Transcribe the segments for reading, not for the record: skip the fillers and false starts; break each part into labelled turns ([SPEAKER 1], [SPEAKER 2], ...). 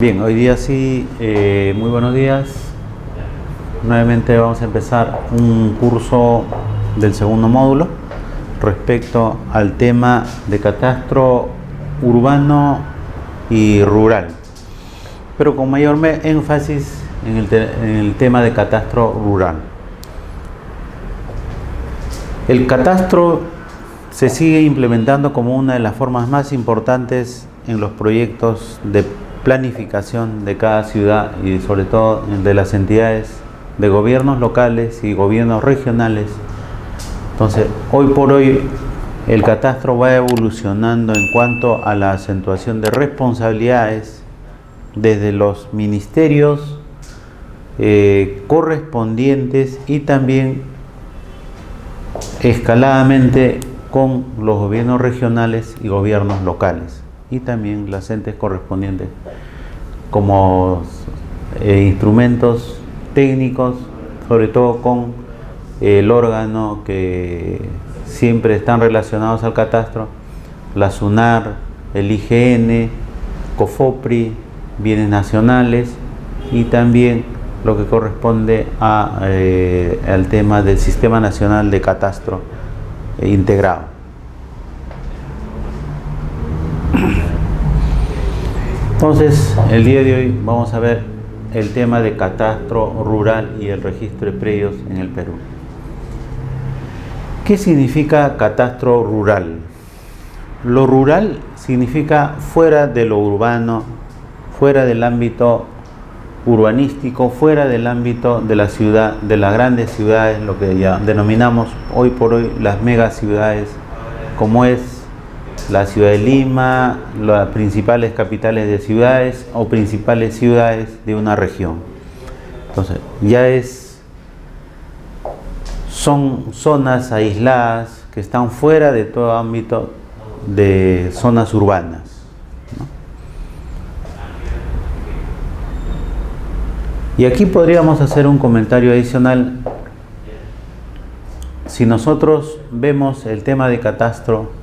[SPEAKER 1] Bien, hoy día sí, muy buenos días. Nuevamente vamos a empezar un curso del segundo módulo respecto al tema de catastro urbano y rural, pero con mayor énfasis en el tema de catastro rural. El catastro se sigue implementando como una de las formas más importantes en los proyectos de planificación de cada ciudad y sobre todo de las entidades de gobiernos locales y gobiernos regionales. Entonces, hoy por hoy el catastro va evolucionando en cuanto a la acentuación de responsabilidades desde los ministerios correspondientes y también escaladamente con los gobiernos regionales y gobiernos locales y también las entes correspondientes como instrumentos técnicos, sobre todo con el órgano que siempre están relacionados al catastro, la SUNAR, el IGN, COFOPRI, bienes nacionales y también lo que corresponde al tema del Sistema Nacional de Catastro integrado. Entonces, el día de hoy vamos a ver el tema de catastro rural y el registro de predios en el Perú. ¿Qué significa catastro rural? Lo rural significa fuera de lo urbano, fuera del ámbito urbanístico, fuera del ámbito de la ciudad, de las grandes ciudades, lo que ya denominamos hoy por hoy las megaciudades, como es la ciudad de Lima, las principales capitales de ciudades o principales ciudades de una región. Entonces, son zonas aisladas que están fuera de todo ámbito de zonas urbanas, ¿no? Y aquí podríamos hacer un comentario adicional. Si nosotros vemos el tema de catastro,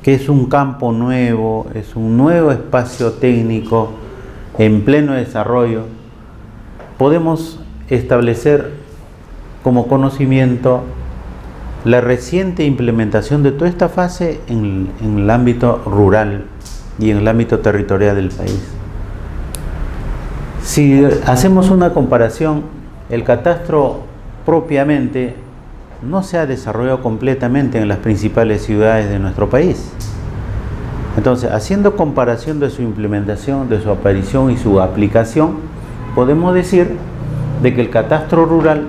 [SPEAKER 1] que es un campo nuevo, es un nuevo espacio técnico en pleno desarrollo, podemos establecer como conocimiento la reciente implementación de toda esta fase en el ámbito rural y en el ámbito territorial del país. Si hacemos una comparación, el catastro propiamente no se ha desarrollado completamente en las principales ciudades de nuestro país. Entonces, haciendo comparación de su implementación, de su aparición y su aplicación, podemos decir de que el catastro rural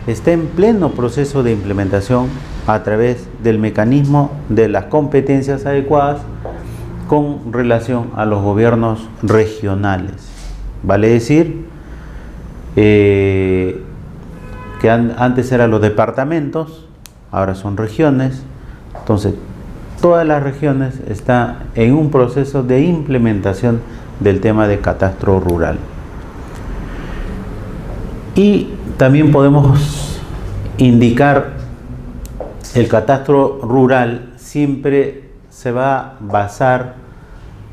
[SPEAKER 1] está en pleno proceso de implementación a través del mecanismo de las competencias adecuadas con relación a los gobiernos regionales. Vale decir, que antes eran los departamentos, ahora son regiones. Entonces, todas las regiones están en un proceso de implementación del tema de catastro rural. Y también podemos indicar el catastro rural siempre se va a basar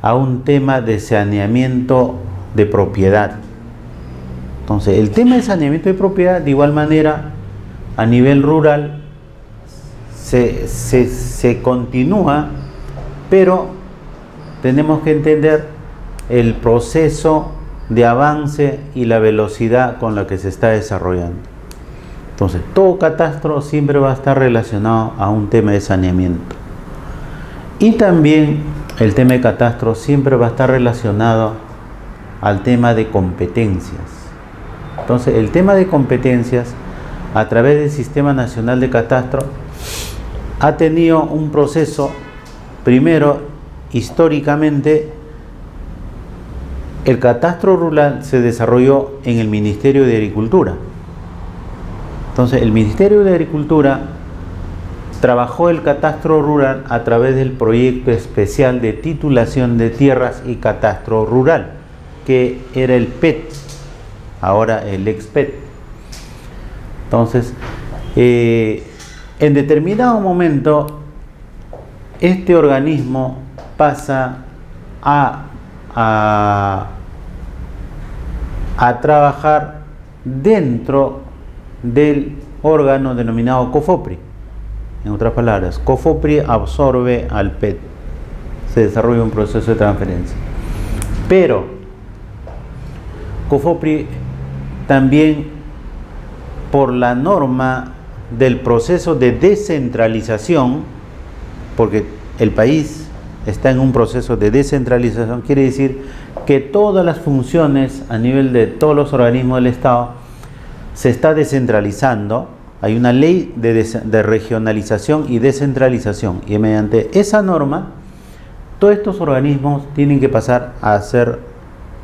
[SPEAKER 1] a un tema de saneamiento de propiedad. Entonces, el tema de saneamiento de propiedad, de igual manera, a nivel rural, se continúa, pero tenemos que entender el proceso de avance y la velocidad con la que se está desarrollando. Entonces, todo catastro siempre va a estar relacionado a un tema de saneamiento. Y también el tema de catastro siempre va a estar relacionado al tema de competencias. Entonces, el tema de competencias, a través del Sistema Nacional de Catastro, ha tenido un proceso. Primero, históricamente, el catastro rural se desarrolló en el Ministerio de Agricultura. Entonces, el Ministerio de Agricultura trabajó el catastro rural a través del proyecto especial de titulación de tierras y catastro rural, que era el PET, ahora el ex-PET. Entonces, en determinado momento, este organismo pasa a a trabajar dentro del órgano denominado COFOPRI. En otras palabras, COFOPRI absorbe al PET, se desarrolla un proceso de transferencia. Pero COFOPRI también, por la norma del proceso de descentralización, porque el país está en un proceso de descentralización, quiere decir que todas las funciones a nivel de todos los organismos del Estado se está descentralizando. Hay una ley de regionalización y descentralización, y mediante esa norma todos estos organismos tienen que pasar a ser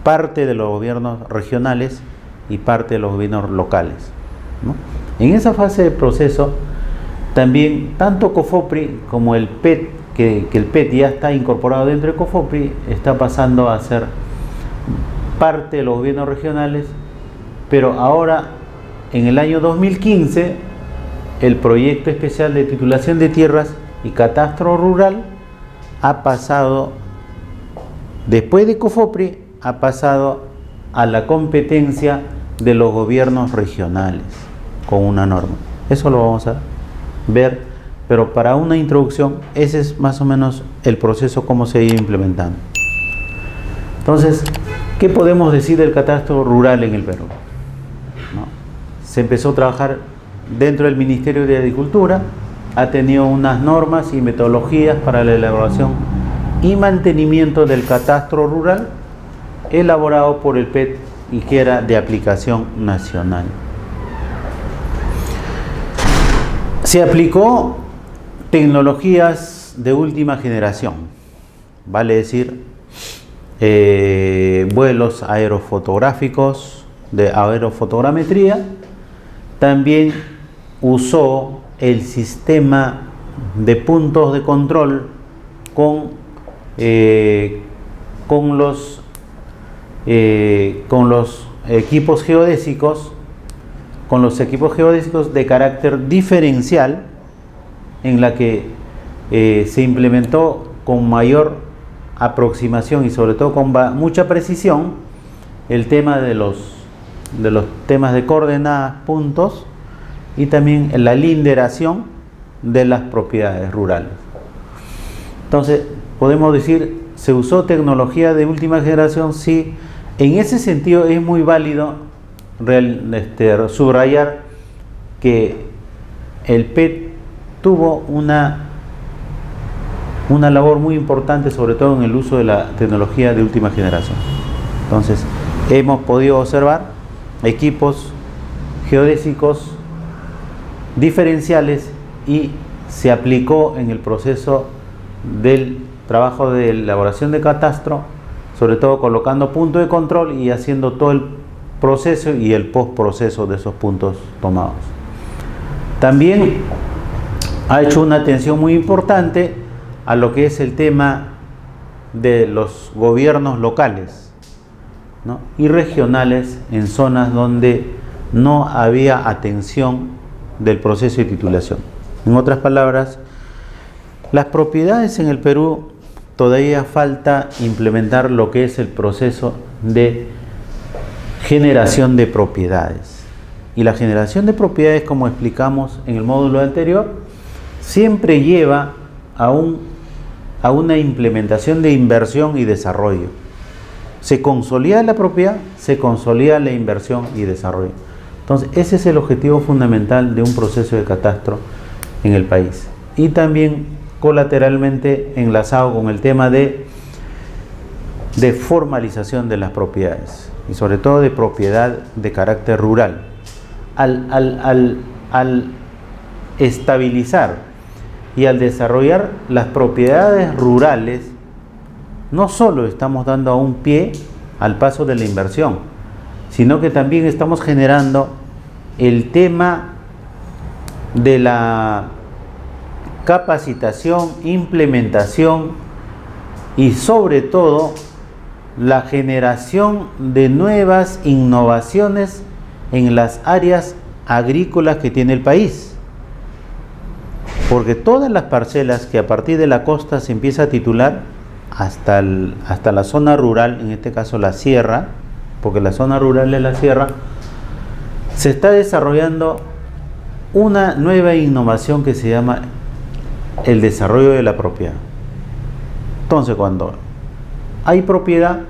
[SPEAKER 1] parte de los gobiernos regionales y parte de los gobiernos locales, ¿no? En esa fase de proceso también tanto COFOPRI como el PET, que el PET ya está incorporado dentro de COFOPRI, está pasando a ser parte de los gobiernos regionales, pero ahora en el año 2015 el proyecto especial de titulación de tierras y catastro rural ha pasado, después de COFOPRI, ha pasado a la competencia de los gobiernos regionales con una norma. Eso lo vamos a ver, pero para una introducción, ese es más o menos el proceso, cómo se ha ido implementando. Entonces, ¿qué podemos decir del catastro rural en el Perú? ¿No? Se empezó a trabajar dentro del Ministerio de Agricultura, ha tenido unas normas y metodologías para la elaboración y mantenimiento del catastro rural, elaborado por el PET y que era de aplicación nacional. Se aplicó tecnologías de última generación, vale decir, vuelos aerofotográficos, de aerofotogrametría. También usó el sistema de puntos de control con los equipos geodésicos, de carácter diferencial, en la que se implementó con mayor aproximación y sobre todo con mucha precisión el tema de los temas de coordenadas, puntos, y también la linderación de las propiedades rurales. Entonces, podemos decir, ¿se usó tecnología de última generación? Sí. En ese sentido es muy válido subrayar que el PET tuvo una labor muy importante, sobre todo en el uso de la tecnología de última generación. Entonces, hemos podido observar equipos geodésicos diferenciales y se aplicó en el proceso del trabajo de elaboración de catastro, sobre todo colocando puntos de control y haciendo todo el proceso y el postproceso de esos puntos tomados. También ha hecho una atención muy importante a lo que es el tema de los gobiernos locales, ¿no?, y regionales en zonas donde no había atención del proceso de titulación. En otras palabras, las propiedades en el Perú todavía falta implementar lo que es el proceso de generación de propiedades. Y la generación de propiedades, como explicamos en el módulo anterior, siempre lleva a una implementación de inversión y desarrollo. Se consolida la propiedad, se consolida la inversión y desarrollo. Entonces, ese es el objetivo fundamental de un proceso de catastro en el país. Y también colateralmente enlazado con el tema de formalización de las propiedades y sobre todo de propiedad de carácter rural. Al estabilizar y al desarrollar las propiedades rurales, no solo estamos dando a un pie al paso de la inversión, sino que también estamos generando el tema de la capacitación, implementación y sobre todo la generación de nuevas innovaciones en las áreas agrícolas que tiene el país. Porque todas las parcelas que a partir de la costa se empieza a titular hasta la zona rural, en este caso la sierra, porque la zona rural de la sierra, se está desarrollando una nueva innovación que se llama el desarrollo de la propiedad. Entonces, cuando hay propiedad,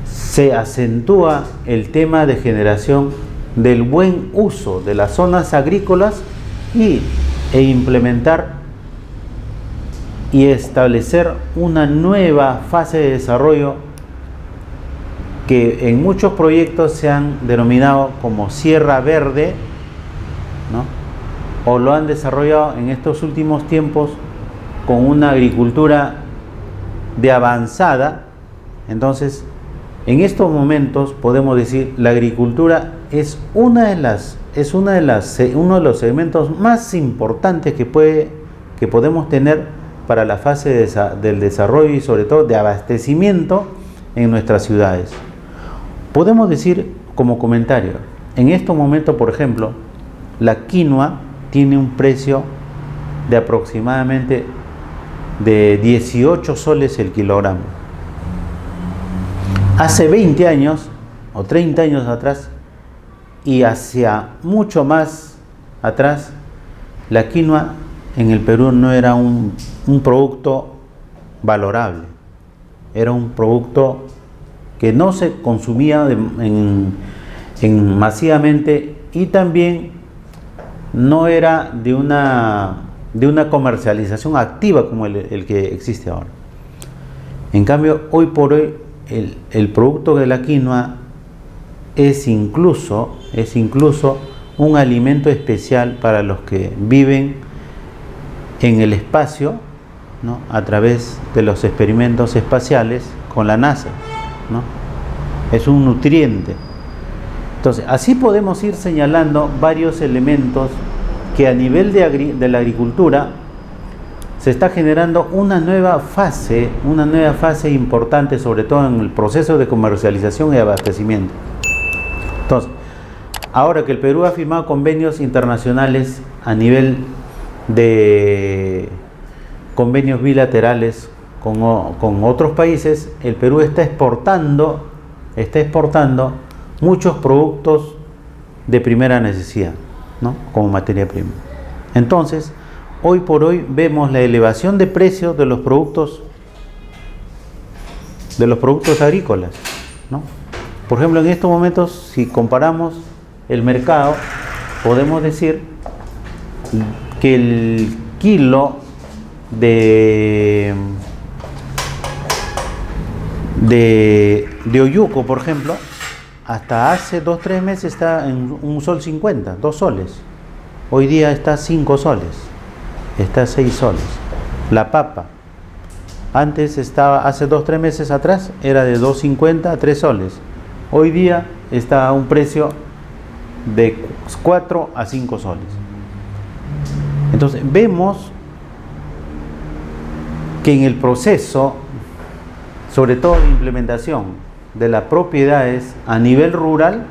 [SPEAKER 1] se acentúa el tema de generación del buen uso de las zonas agrícolas e implementar y establecer una nueva fase de desarrollo que en muchos proyectos se han denominado como Sierra Verde, ¿no? O lo han desarrollado en estos últimos tiempos con una agricultura de avanzada. Entonces, en estos momentos podemos decir la agricultura es uno de los segmentos más importantes que podemos tener para la fase del desarrollo y sobre todo de abastecimiento en nuestras ciudades. Podemos decir como comentario, en estos momentos, por ejemplo, la quinoa tiene un precio de aproximadamente de 18 soles el kilogramo. Hace 20 años o 30 años atrás y hacia mucho más atrás, la quinoa en el Perú no era un producto valorable, era un producto que no se consumía masivamente y también no era de una comercialización activa como el que existe ahora. En cambio, hoy por hoy el producto de la quinoa es incluso un alimento especial para los que viven en el espacio, ¿no? A través de los experimentos espaciales con la NASA, ¿no? Es un nutriente. Entonces, así podemos ir señalando varios elementos que a nivel de la agricultura se está generando una nueva fase importante, sobre todo en el proceso de comercialización y abastecimiento. Entonces, ahora que el Perú ha firmado convenios internacionales a nivel de convenios bilaterales con otros países, el Perú está exportando muchos productos de primera necesidad, ¿no? Como materia prima. Entonces, hoy por hoy vemos la elevación de precios de los productos agrícolas, ¿no? Por ejemplo, en estos momentos, si comparamos el mercado, podemos decir que el kilo de oyuco, por ejemplo, hasta hace 2-3 meses está en $1.50, 2 soles. Hoy día está 5 soles, está 6 soles. La papa, antes estaba, hace 2-3 meses atrás, era de 2.50 a 3 soles. Hoy día está a un precio de 4 a 5 soles. Entonces, vemos que en el proceso, sobre todo de implementación de las propiedades a nivel rural,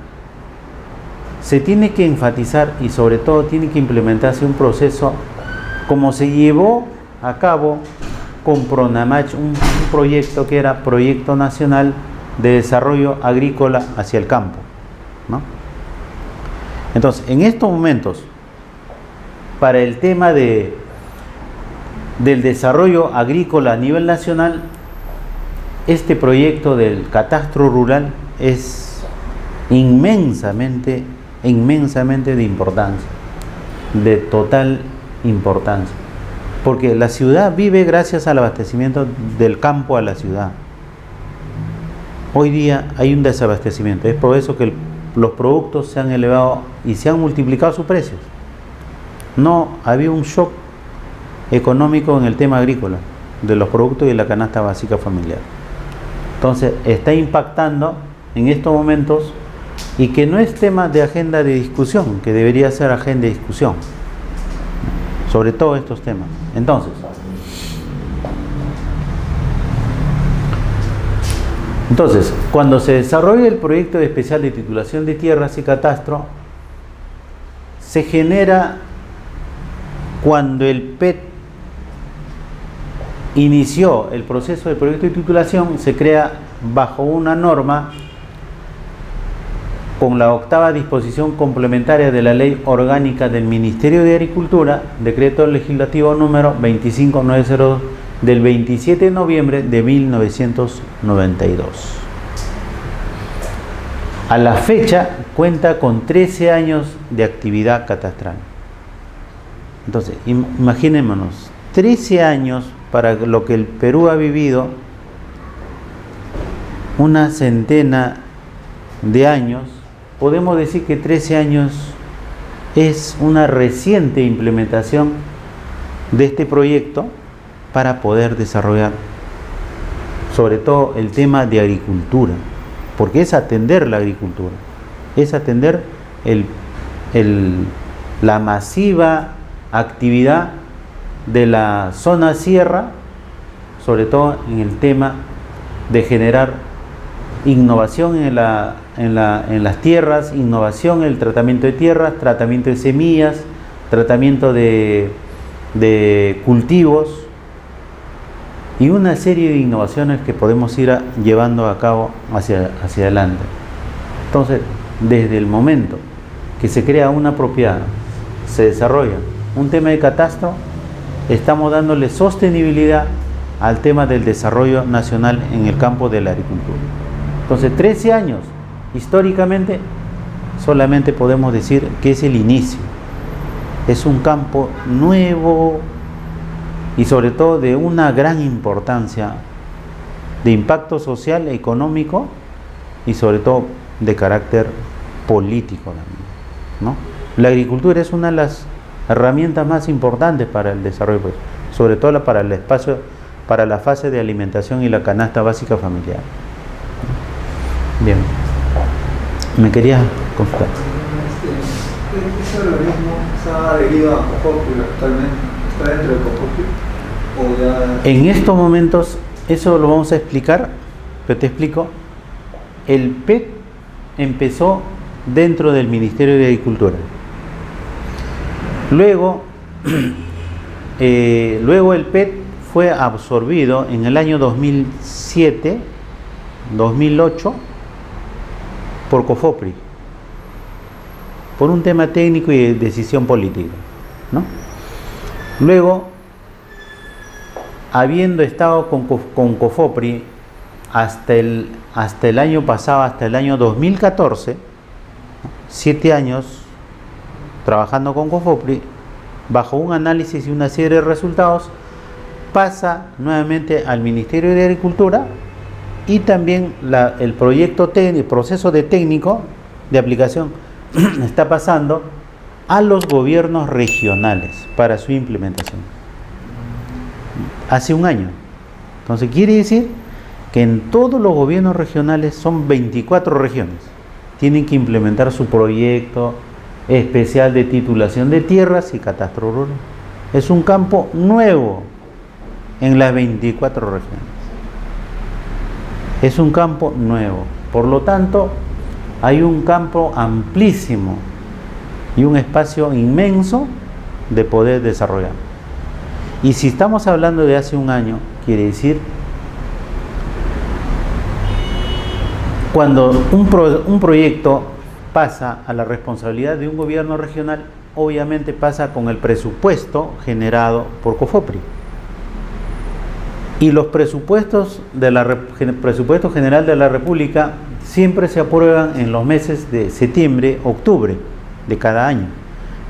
[SPEAKER 1] se tiene que enfatizar y sobre todo tiene que implementarse un proceso como se llevó a cabo con Pronamach, un proyecto que era Proyecto Nacional de Desarrollo Agrícola hacia el Campo, ¿no? Entonces, en estos momentos, para el tema del desarrollo agrícola a nivel nacional, este proyecto del catastro rural es inmensamente de importancia, de total importancia, porque la ciudad vive gracias al abastecimiento del campo a la ciudad. Hoy día hay un desabastecimiento, es por eso que los productos se han elevado y se han multiplicado sus precios. No había un shock económico en el tema agrícola, de los productos y la canasta básica familiar. Entonces, está impactando en estos momentos y que no es tema de agenda de discusión, que debería ser agenda de discusión sobre todos estos temas. Entonces, cuando se desarrolla el proyecto especial de titulación de tierras y catastro, se genera cuando el PET inició el proceso de proyecto de titulación, se crea bajo una norma con la 8ª disposición complementaria de la Ley Orgánica del Ministerio de Agricultura, decreto legislativo número 25902 del 27 de noviembre de 1992. A la fecha cuenta con 13 años de actividad catastral. Entonces, imaginémonos, 13 años para lo que el Perú ha vivido, una centena de años. Podemos decir que 13 años es una reciente implementación de este proyecto para poder desarrollar sobre todo el tema de agricultura, porque es atender la agricultura, es atender la masiva actividad de la zona sierra, sobre todo en el tema de generar innovación en las tierras, innovación en el tratamiento de tierras, tratamiento de semillas, tratamiento de cultivos y una serie de innovaciones que podemos ir llevando a cabo hacia adelante. Entonces, desde el momento que se crea una propiedad, se desarrolla un tema de catastro, estamos dándole sostenibilidad al tema del desarrollo nacional en el campo de la agricultura. Entonces, 13 años, históricamente, solamente podemos decir que es el inicio. Es un campo nuevo y sobre todo de una gran importancia, de impacto social, económico y sobre todo de carácter político también, ¿no? La agricultura es una de las herramientas más importantes para el desarrollo, pues, sobre todo para el espacio, para la fase de alimentación y la canasta básica familiar. Bien, me quería consultar.
[SPEAKER 2] ¿Ese organismo está adherido a COFOPRI actualmente? ¿Está dentro de COFOPRI? ¿O ya...?
[SPEAKER 1] En estos momentos, eso lo vamos a explicar, pero te explico. El PET empezó dentro del Ministerio de Agricultura. Luego el PET fue absorbido en el año 2007, 2008, por COFOPRI, por un tema técnico y de decisión política, ¿no? Luego, habiendo estado con COFOPRI hasta el año pasado, hasta el año 2014, 7 años trabajando con COFOPRI, bajo un análisis y una serie de resultados, pasa nuevamente al Ministerio de Agricultura y también el proceso de técnico de aplicación está pasando a los gobiernos regionales para su implementación. Hace un año. Entonces quiere decir que en todos los gobiernos regionales, son 24 regiones, tienen que implementar su proyecto especial de titulación de tierras y catastro rural. Es un campo nuevo en las 24 regiones. Es un campo nuevo. Por lo tanto, hay un campo amplísimo y un espacio inmenso de poder desarrollar. Y si estamos hablando de hace un año, quiere decir cuando un proyecto pasa a la responsabilidad de un gobierno regional, obviamente pasa con el presupuesto generado por COFOPRI. Y los presupuestos presupuesto general de la República siempre se aprueban en los meses de septiembre, octubre de cada año.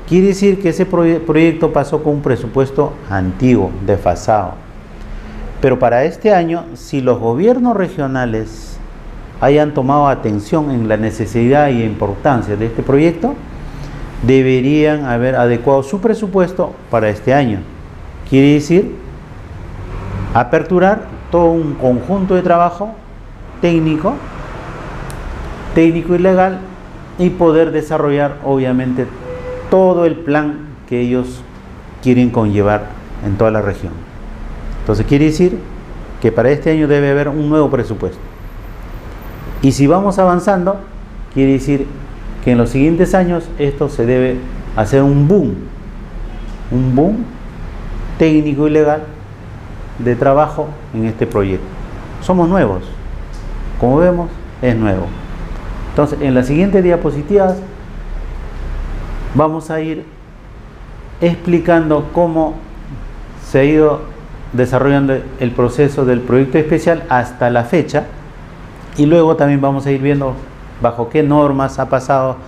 [SPEAKER 1] Quiere decir que ese proyecto pasó con un presupuesto antiguo, desfasado. Pero para este año, si los gobiernos regionales hayan tomado atención en la necesidad y importancia de este proyecto, deberían haber adecuado su presupuesto para este año. Quiere decir aperturar todo un conjunto de trabajo técnico y legal y poder desarrollar obviamente todo el plan que ellos quieren conllevar en toda la región. Entonces quiere decir que para este año debe haber un nuevo presupuesto. Y si vamos avanzando, quiere decir que en los siguientes años esto se debe hacer un boom técnico y legal de trabajo en este proyecto. Somos nuevos, como vemos, es nuevo. Entonces, en las siguientes diapositivas vamos a ir explicando cómo se ha ido desarrollando el proceso del proyecto especial hasta la fecha, y luego también vamos a ir viendo bajo qué normas ha pasado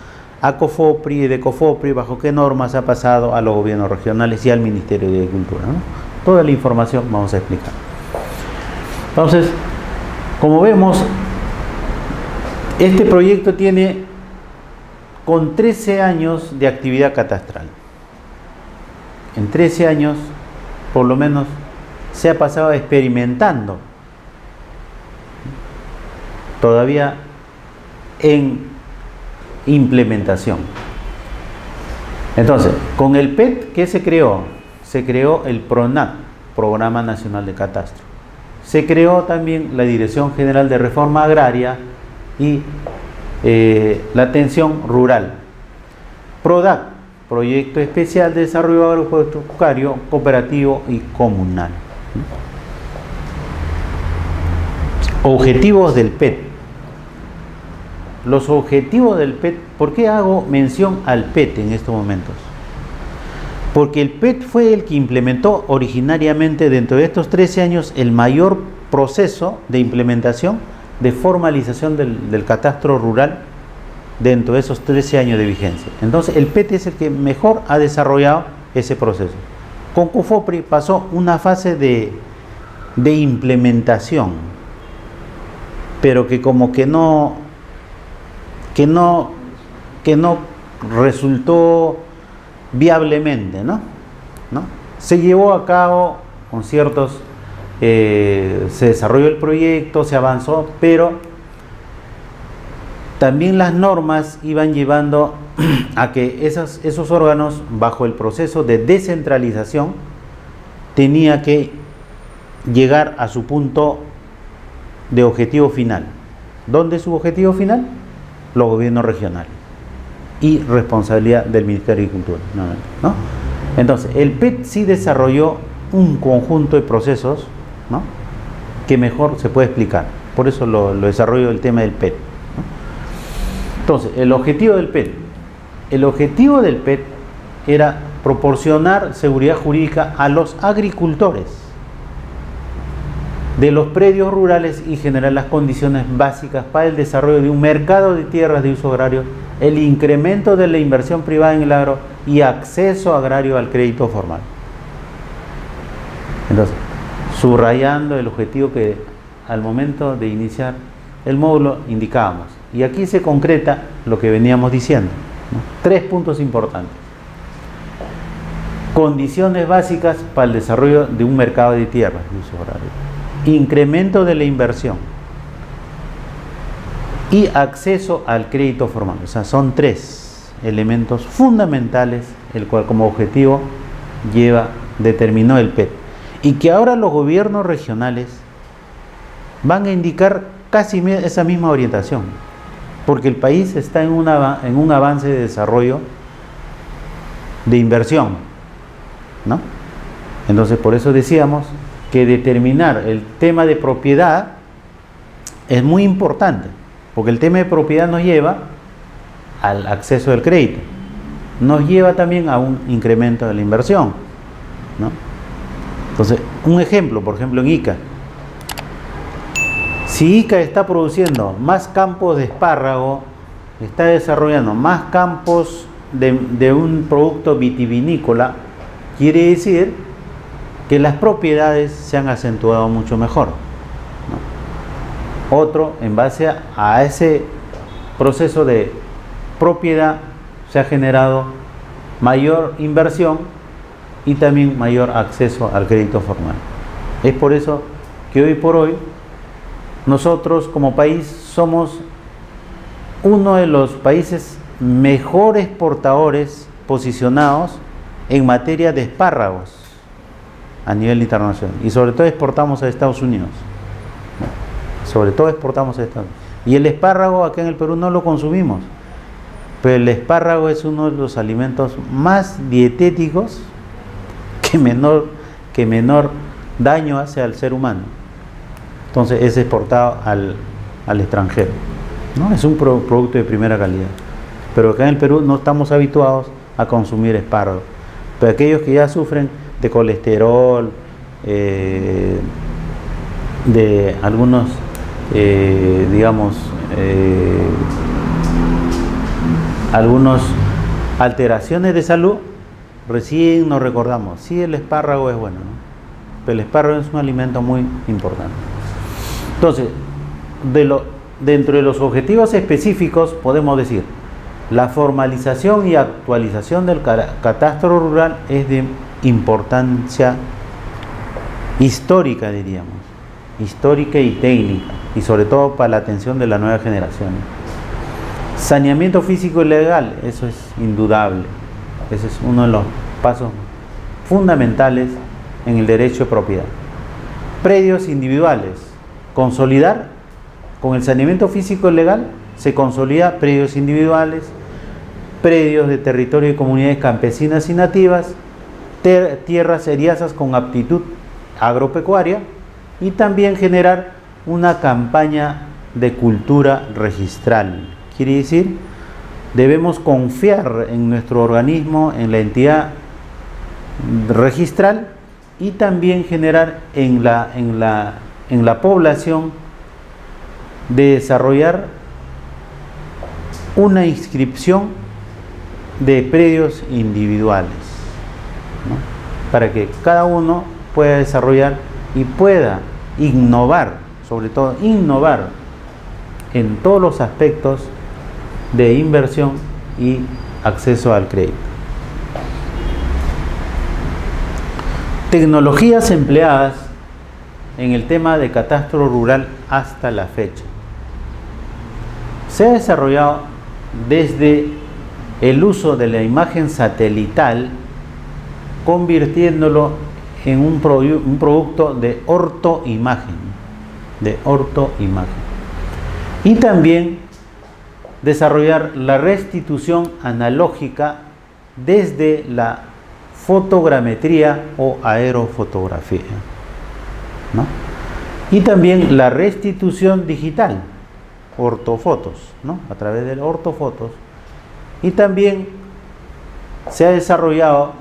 [SPEAKER 1] a COFOPRI y de COFOPRI, bajo qué normas ha pasado a los gobiernos regionales y al Ministerio de Agricultura, ¿no? Toda la información vamos a explicar. Entonces, como vemos, este proyecto tiene con 13 años de actividad catastral. En 13 años, por lo menos, se ha pasado experimentando, todavía en implementación. Entonces, con el PET, ¿qué se creó? Se creó el PRONAC, Programa Nacional de Catastro. Se creó también la Dirección General de Reforma Agraria y la Atención Rural. PRODAC, Proyecto Especial de Desarrollo Agropecuario, Cooperativo y Comunal. Objetivos del PET. Los objetivos del PET, ¿por qué hago mención al PET en estos momentos? Porque el PET fue el que implementó originariamente dentro de estos 13 años el mayor proceso de implementación de formalización del catastro rural dentro de esos 13 años de vigencia. Entonces el PET es el que mejor ha desarrollado ese proceso. Con COFOPRI pasó una fase de implementación, pero que como que no resultó viablemente, ¿no? Se llevó a cabo con ciertos, se desarrolló el proyecto, se avanzó, pero también las normas iban llevando a que esos órganos, bajo el proceso de descentralización, tenía que llegar a su punto de objetivo final. ¿Dónde es su objetivo final? Los gobiernos regionales y responsabilidad del Ministerio de Agricultura, ¿no? Entonces, el PET sí desarrolló un conjunto de procesos, ¿no?, que mejor se puede explicar. Por eso lo desarrollo el tema del PET, ¿no? Entonces, el objetivo del PET. El objetivo del PET era proporcionar seguridad jurídica a los agricultores de los predios rurales y generar las condiciones básicas para el desarrollo de un mercado de tierras de uso agrario, el incremento de la inversión privada en el agro y acceso agrario al crédito formal. Entonces, subrayando el objetivo que al momento de iniciar el módulo indicábamos. Y aquí se concreta lo que veníamos diciendo, ¿no? 3 puntos importantes. Condiciones básicas para el desarrollo de un mercado de tierras de uso agrario. Incremento de la inversión y acceso al crédito formal. O sea, son 3 elementos fundamentales el cual como objetivo determinó el PET, y que ahora los gobiernos regionales van a indicar casi esa misma orientación, porque el país está en un avance de desarrollo de inversión, ¿no? Entonces, por eso decíamos que determinar el tema de propiedad es muy importante, porque el tema de propiedad nos lleva al acceso del crédito, nos lleva también a un incremento de la inversión, ¿no? Entonces, un ejemplo, por ejemplo, en Ica. Si Ica está produciendo más campos de espárrago, está desarrollando más campos de un producto vitivinícola, quiere decir que las propiedades se han acentuado mucho mejor, ¿no? Otro, en base a ese proceso de propiedad, se ha generado mayor inversión y también mayor acceso al crédito formal. Es por eso que hoy por hoy nosotros como país somos uno de los países mejor exportadores posicionados en materia de espárragos a nivel internacional, y sobre todo exportamos a Estados Unidos, sobre todo exportamos a Estados Unidos. Y el espárrago acá en el Perú no lo consumimos, pero el espárrago es uno de los alimentos más dietéticos que menor daño hace al ser humano. Entonces es exportado al extranjero, ¿no? Es un producto de primera calidad. Pero acá en el Perú no estamos habituados a consumir espárragos. Pero aquellos que ya sufren de colesterol, de algunos, algunas alteraciones de salud, recién nos recordamos, sí, el espárrago es bueno, ¿no? Pero el espárrago es un alimento muy importante. Entonces, dentro de los objetivos específicos podemos decir, la formalización y actualización del catastro rural es de importancia histórica, diríamos, histórica y técnica, y sobre todo para la atención de la nueva generación. Saneamiento físico y legal, eso es indudable, ese es uno de los pasos fundamentales en el derecho de propiedad. Predios individuales, consolidar con el saneamiento físico y legal, se consolida predios individuales, predios de territorio de comunidades campesinas y nativas, tierras eriazas con aptitud agropecuaria, y también generar una campaña de cultura registral. Quiere decir, debemos confiar en nuestro organismo, en la entidad registral, y también generar en la población de desarrollar una inscripción de predios individuales, ¿no? Para que cada uno pueda desarrollar y pueda innovar, sobre todo innovar en todos los aspectos de inversión y acceso al crédito. Tecnologías empleadas en el tema de catastro rural hasta la fecha. Se ha desarrollado desde el uso de la imagen satelital, convirtiéndolo en un producto de ortoimagen, y también desarrollar la restitución analógica desde la fotogrametría o aerofotografía, ¿no? Y también la restitución digital, ortofotos, ¿no? A través de ortofotos. Y también se ha desarrollado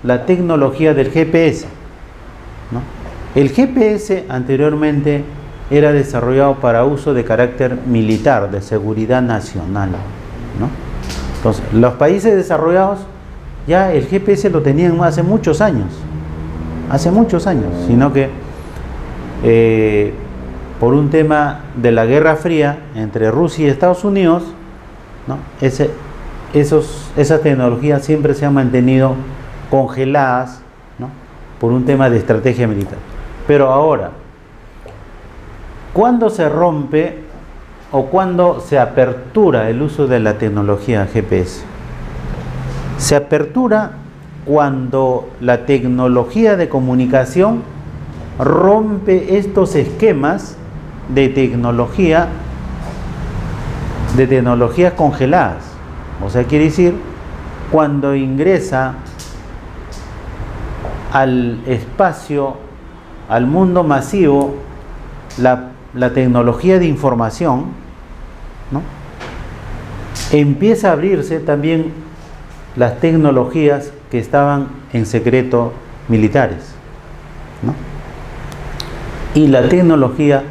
[SPEAKER 1] la tecnología del GPS, ¿no? El GPS anteriormente era desarrollado para uso de carácter militar, de seguridad nacional, ¿no? Entonces, los países desarrollados ya el GPS lo tenían hace muchos años, sino que por un tema de la Guerra Fría entre Rusia y Estados Unidos, ¿no? Esas tecnologías siempre se han mantenido congeladas, ¿no? Por un tema de estrategia militar. Pero ahora, ¿cuándo se rompe o cuándo se apertura el uso de la tecnología GPS? Se apertura cuando la tecnología de comunicación rompe estos esquemas de tecnologías congeladas. O sea, quiere decir, cuando ingresa al espacio, al mundo masivo, la tecnología de información, ¿no? Empieza a abrirse también las tecnologías que estaban en secreto militares, ¿no? Y la tecnología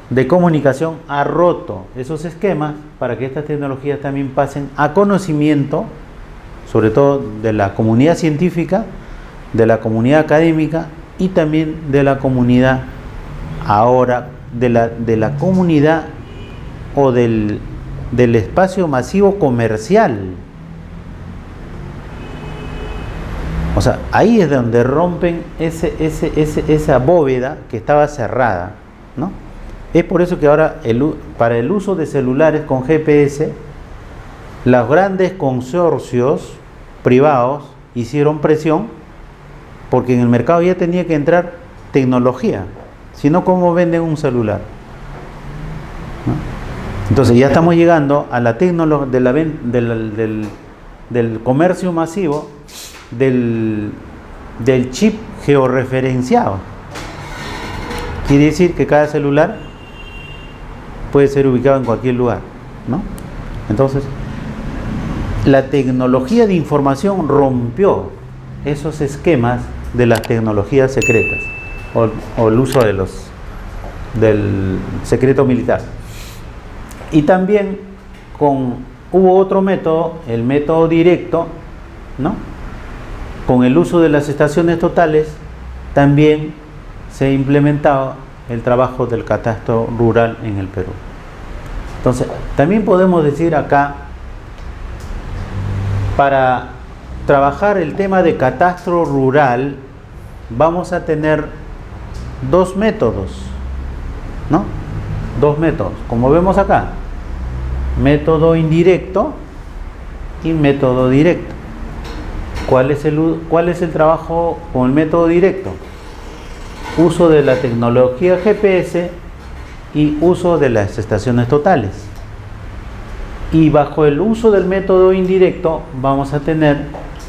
[SPEAKER 1] de comunicación ha roto esos esquemas para que estas tecnologías también pasen a conocimiento, sobre todo de la comunidad científica, de la comunidad académica y también de la comunidad ahora, de la comunidad o del espacio masivo comercial. O sea, ahí es donde rompen esa bóveda que estaba cerrada, ¿no? Es por eso que ahora para el uso de celulares con GPS, los grandes consorcios privados hicieron presión porque en el mercado ya tenía que entrar tecnología, si no, ¿cómo venden un celular? ¿No? Entonces ya estamos llegando a la tecnología del comercio masivo, del chip georreferenciado. Quiere decir que cada celular puede ser ubicado en cualquier lugar, ¿no? Entonces, la tecnología de información rompió esos esquemas de las tecnologías secretas o el uso del secreto militar. Y también hubo otro método, el método directo, ¿no? Con el uso de las estaciones totales también se ha implementado el trabajo del catastro rural en el Perú. Entonces, también podemos decir acá, para trabajar el tema de catastro rural, vamos a tener dos métodos, ¿no? Dos métodos, como vemos acá, método indirecto y método directo. ¿Cuál es el trabajo con el método directo? Uso de la tecnología GPS y uso de las estaciones totales. Y bajo el uso del método indirecto vamos a tener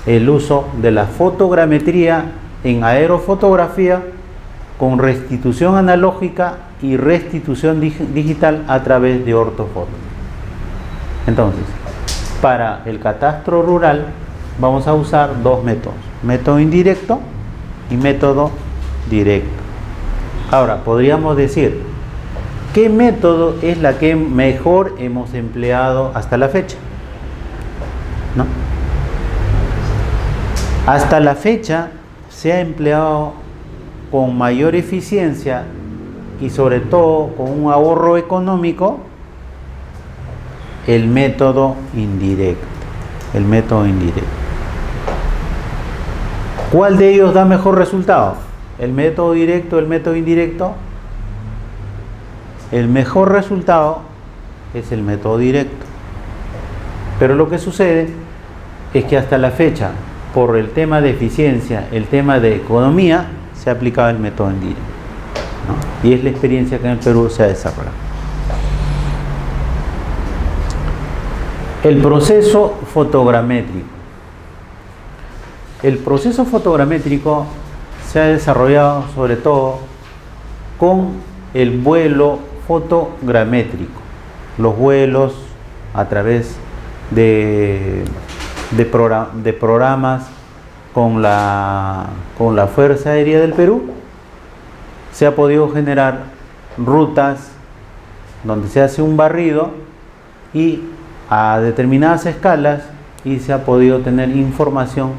[SPEAKER 1] el uso de la fotogrametría en aerofotografía con restitución analógica y restitución digital a través de ortofoto. Entonces, para el catastro rural vamos a usar dos métodos, método indirecto y método directo. Ahora, podríamos decir, ¿qué método es la que mejor hemos empleado hasta la fecha? ¿No? Hasta la fecha se ha empleado con mayor eficiencia y sobre todo con un ahorro económico el método indirecto. El método indirecto. ¿Cuál de ellos da mejor resultado? ¿El método directo o el método indirecto? El mejor resultado es el método directo. Pero lo que sucede es que hasta la fecha, por el tema de eficiencia, el tema de economía, se ha aplicado el método indirecto, ¿no? Y es la experiencia que en el Perú se ha desarrollado. El proceso fotogramétrico. El proceso fotogramétrico se ha desarrollado sobre todo con el vuelo fotogramétrico. Los vuelos a través de programas con la Fuerza Aérea del Perú se ha podido generar rutas donde se hace un barrido y a determinadas escalas y se ha podido tener información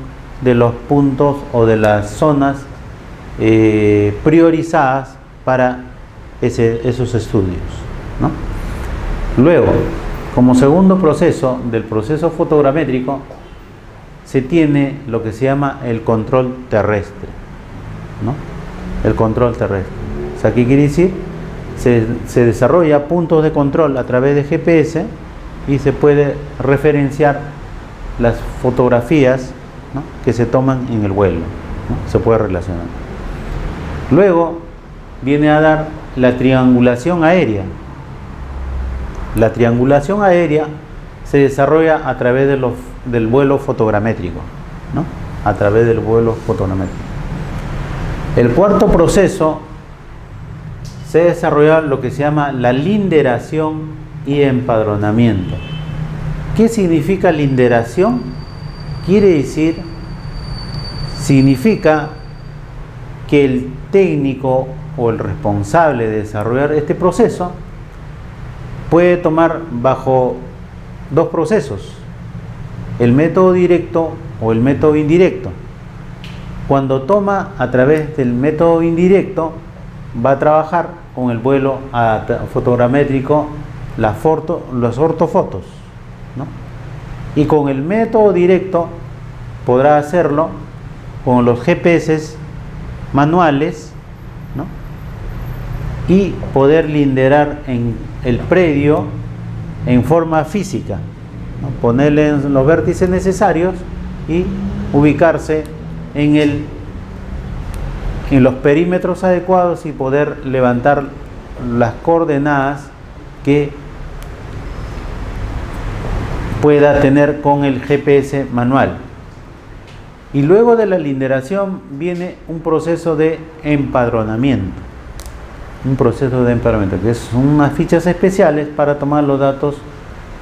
[SPEAKER 1] de los puntos o de las zonas priorizadas para esos estudios, ¿no? Luego, como segundo proceso del proceso fotogramétrico, se tiene lo que se llama el control terrestre, ¿no? El control terrestre. O sea, ¿qué quiere decir? Se desarrolla puntos de control a través de GPS y se puede referenciar las fotografías, ¿no?, que se toman en el vuelo, ¿no? Se puede relacionar. Luego viene a dar la triangulación aérea. La triangulación aérea se desarrolla a través del vuelo fotogramétrico, ¿no? A través del vuelo fotogramétrico. El cuarto proceso se desarrolla lo que se llama la linderación y empadronamiento. ¿Qué significa linderación? Significa que el técnico o el responsable de desarrollar este proceso puede tomar bajo dos procesos, el método directo o el método indirecto. Cuando toma a través del método indirecto, va a trabajar con el vuelo fotogramétrico las ortofotos, ¿no? Y con el método directo podrá hacerlo con los GPS manuales, ¿no? Y poder linderar en el predio en forma física, ¿no? Ponerle los vértices necesarios y ubicarse en los perímetros adecuados y poder levantar las coordenadas que pueda tener con el GPS manual. Y luego de la linderación viene un proceso de empadronamiento. un proceso de emparamiento, que son unas fichas especiales para tomar los datos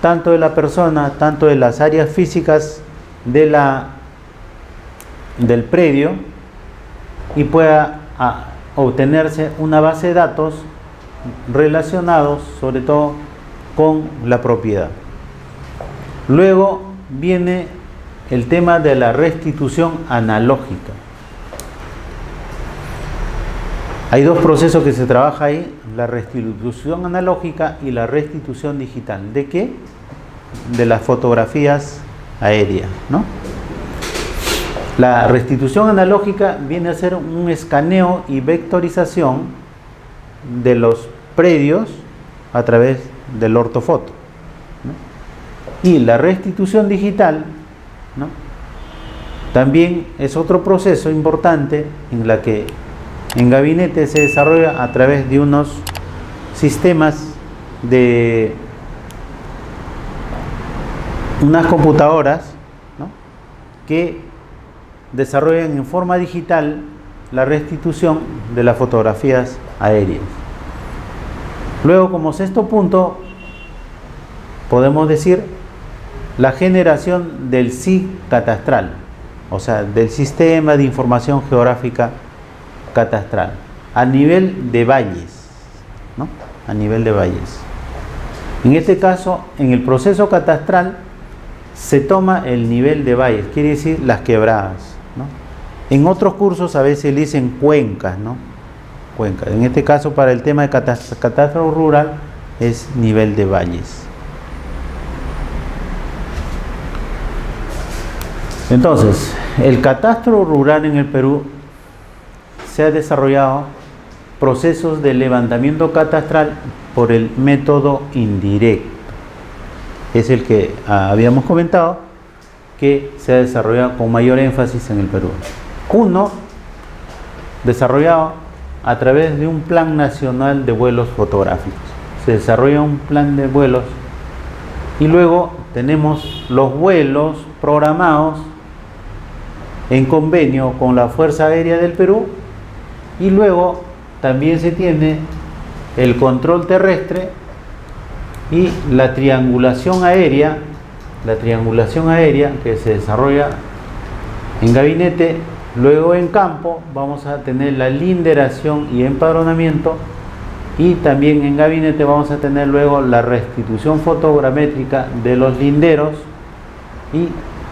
[SPEAKER 1] tanto de la persona, tanto de las áreas físicas del predio, y pueda obtenerse una base de datos relacionados sobre todo con la propiedad. Luego viene el tema de la restitución analógica. Hay dos procesos que se trabaja ahí: la restitución analógica y la restitución digital. ¿De qué? De las fotografías aéreas, ¿no? La restitución analógica viene a ser un escaneo y vectorización de los predios a través del ortofoto, ¿no? Y la restitución digital, ¿no?, también es otro proceso importante en la que en gabinete se desarrolla a través de unos sistemas de unas computadoras, ¿no?, que desarrollan en forma digital la restitución de las fotografías aéreas. Luego, como sexto punto, podemos decir la generación del SIG catastral, o sea, del Sistema de Información Geográfica Catastral, a nivel de valles, ¿no? A nivel de valles. En este caso, en el proceso catastral se toma el nivel de valles, quiere decir las quebradas, ¿no? En otros cursos a veces le dicen cuencas, ¿no? Cuencas. En este caso, para el tema de catastro rural, es nivel de valles. Entonces, el catastro rural en el Perú se ha desarrollado procesos de levantamiento catastral por el método indirecto. Es el que habíamos comentado, que se ha desarrollado con mayor énfasis en el Perú. Uno, desarrollado a través de un Plan Nacional de Vuelos Fotográficos. Se desarrolla un plan de vuelos y luego tenemos los vuelos programados en convenio con la Fuerza Aérea del Perú, y luego también se tiene el control terrestre y la triangulación aérea que se desarrolla en gabinete. Luego en campo vamos a tener la linderación y empadronamiento, y también en gabinete vamos a tener luego la restitución fotogramétrica de los linderos, y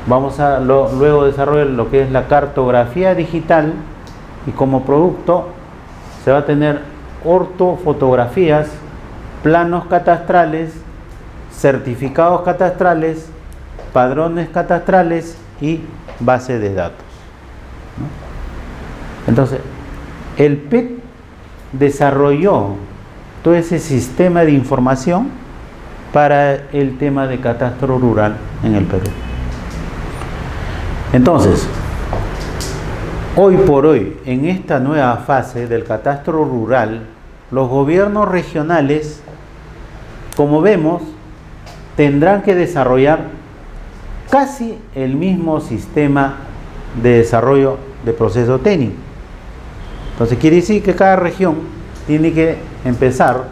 [SPEAKER 1] vamos a luego desarrollar lo que es la cartografía digital, y como producto se va a tener ortofotografías, planos catastrales, certificados catastrales, padrones catastrales y base de datos, ¿no? Entonces, el PEC desarrolló todo ese sistema de información para el tema de catastro rural en el Perú. Entonces, hoy por hoy, en esta nueva fase del catastro rural, los gobiernos regionales, como vemos, tendrán que desarrollar casi el mismo sistema de desarrollo de proceso técnico. Entonces quiere decir que cada región tiene que empezar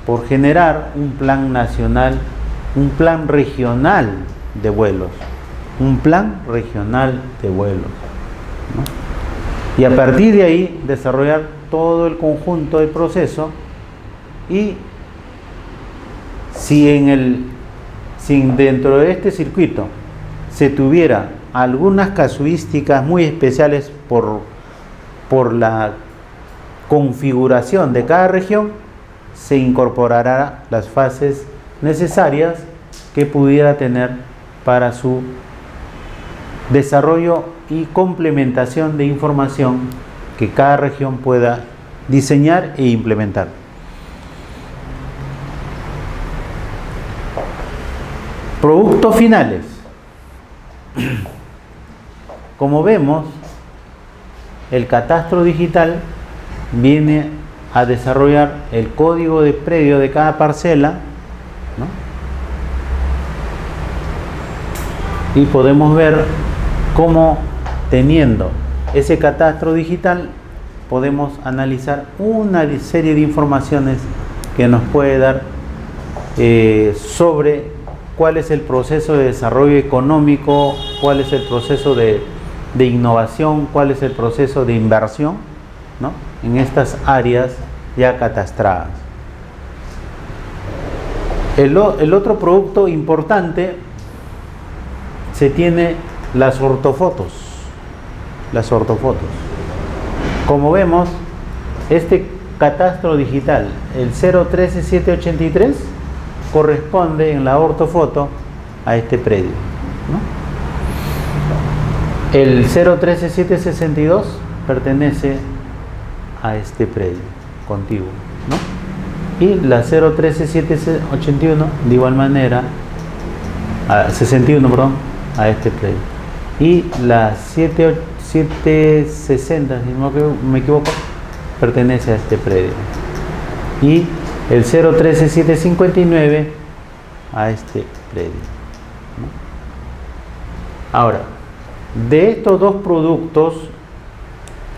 [SPEAKER 1] por generar un plan nacional, un plan regional de vuelos, ¿no? Y a partir de ahí desarrollar todo el conjunto del proceso. Y si dentro de este circuito se tuviera algunas casuísticas muy especiales por la configuración de cada región, se incorporará las fases necesarias que pudiera tener para su desarrollo y complementación de información que cada región pueda diseñar e implementar. Productos finales. Como vemos, el catastro digital viene a desarrollar el código de predio de cada parcela, ¿no? Y podemos ver cómo, teniendo ese catastro digital, podemos analizar una serie de informaciones que nos puede dar sobre cuál es el proceso de desarrollo económico, cuál es el proceso de innovación, cuál es el proceso de inversión, ¿no?, en estas áreas ya catastradas. El otro producto importante, se tiene las ortofotos. Las ortofotos. Como vemos, este catastro digital, el 013783, corresponde en la ortofoto a este predio, ¿no? El 013762 pertenece a este predio contiguo, ¿no? Y la 013781 de igual manera, 61, perdón, a este predio. Y la 760, si no me equivoco, pertenece a este predio. Y el 013759 a este predio, ¿no? Ahora, de estos dos productos,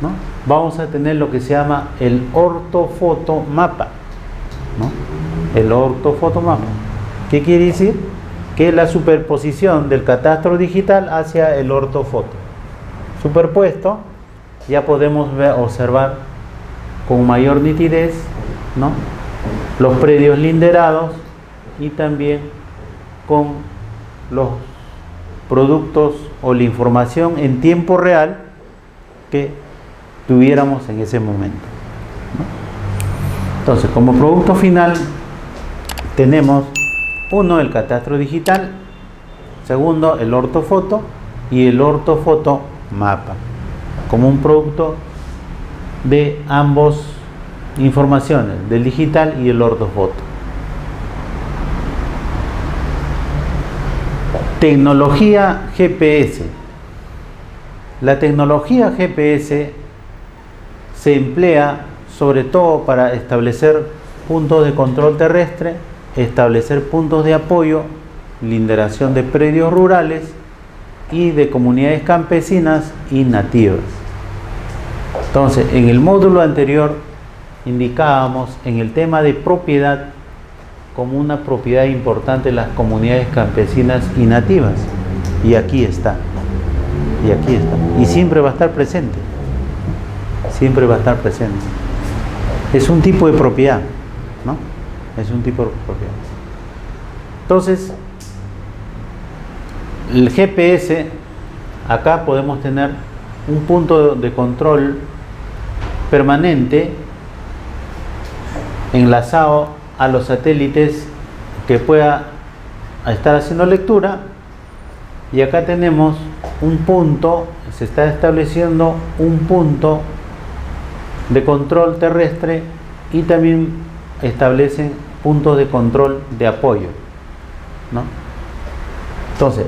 [SPEAKER 1] ¿no?, vamos a tener lo que se llama el ortofotomapa, ¿no? El ortofotomapa. ¿Qué quiere decir? Que es la superposición del catastro digital hacia el ortofoto. Superpuesto, ya podemos observar con mayor nitidez, ¿no?, los predios linderados y también con los productos o la información en tiempo real que tuviéramos en ese momento, ¿no? Entonces, como producto final tenemos uno, el catastro digital; segundo, el ortofoto; y el ortofoto mapa, como un producto de ambos informaciones, del digital y el ortofoto. Tecnología GPS. La tecnología GPS se emplea sobre todo para establecer puntos de control terrestre, establecer puntos de apoyo, linderación de predios rurales y de comunidades campesinas y nativas. Entonces, en el módulo anterior indicábamos en el tema de propiedad como una propiedad importante las comunidades campesinas y nativas, y aquí está, y siempre va a estar presente, siempre va a estar presente. Es un tipo de propiedad, ¿no? Es un tipo de propiedad. Entonces, el GPS, acá podemos tener un punto de control permanente enlazado a los satélites que pueda estar haciendo lectura, y acá tenemos un punto, se está estableciendo un punto de control terrestre y también establecen puntos de control de apoyo, ¿no? Entonces,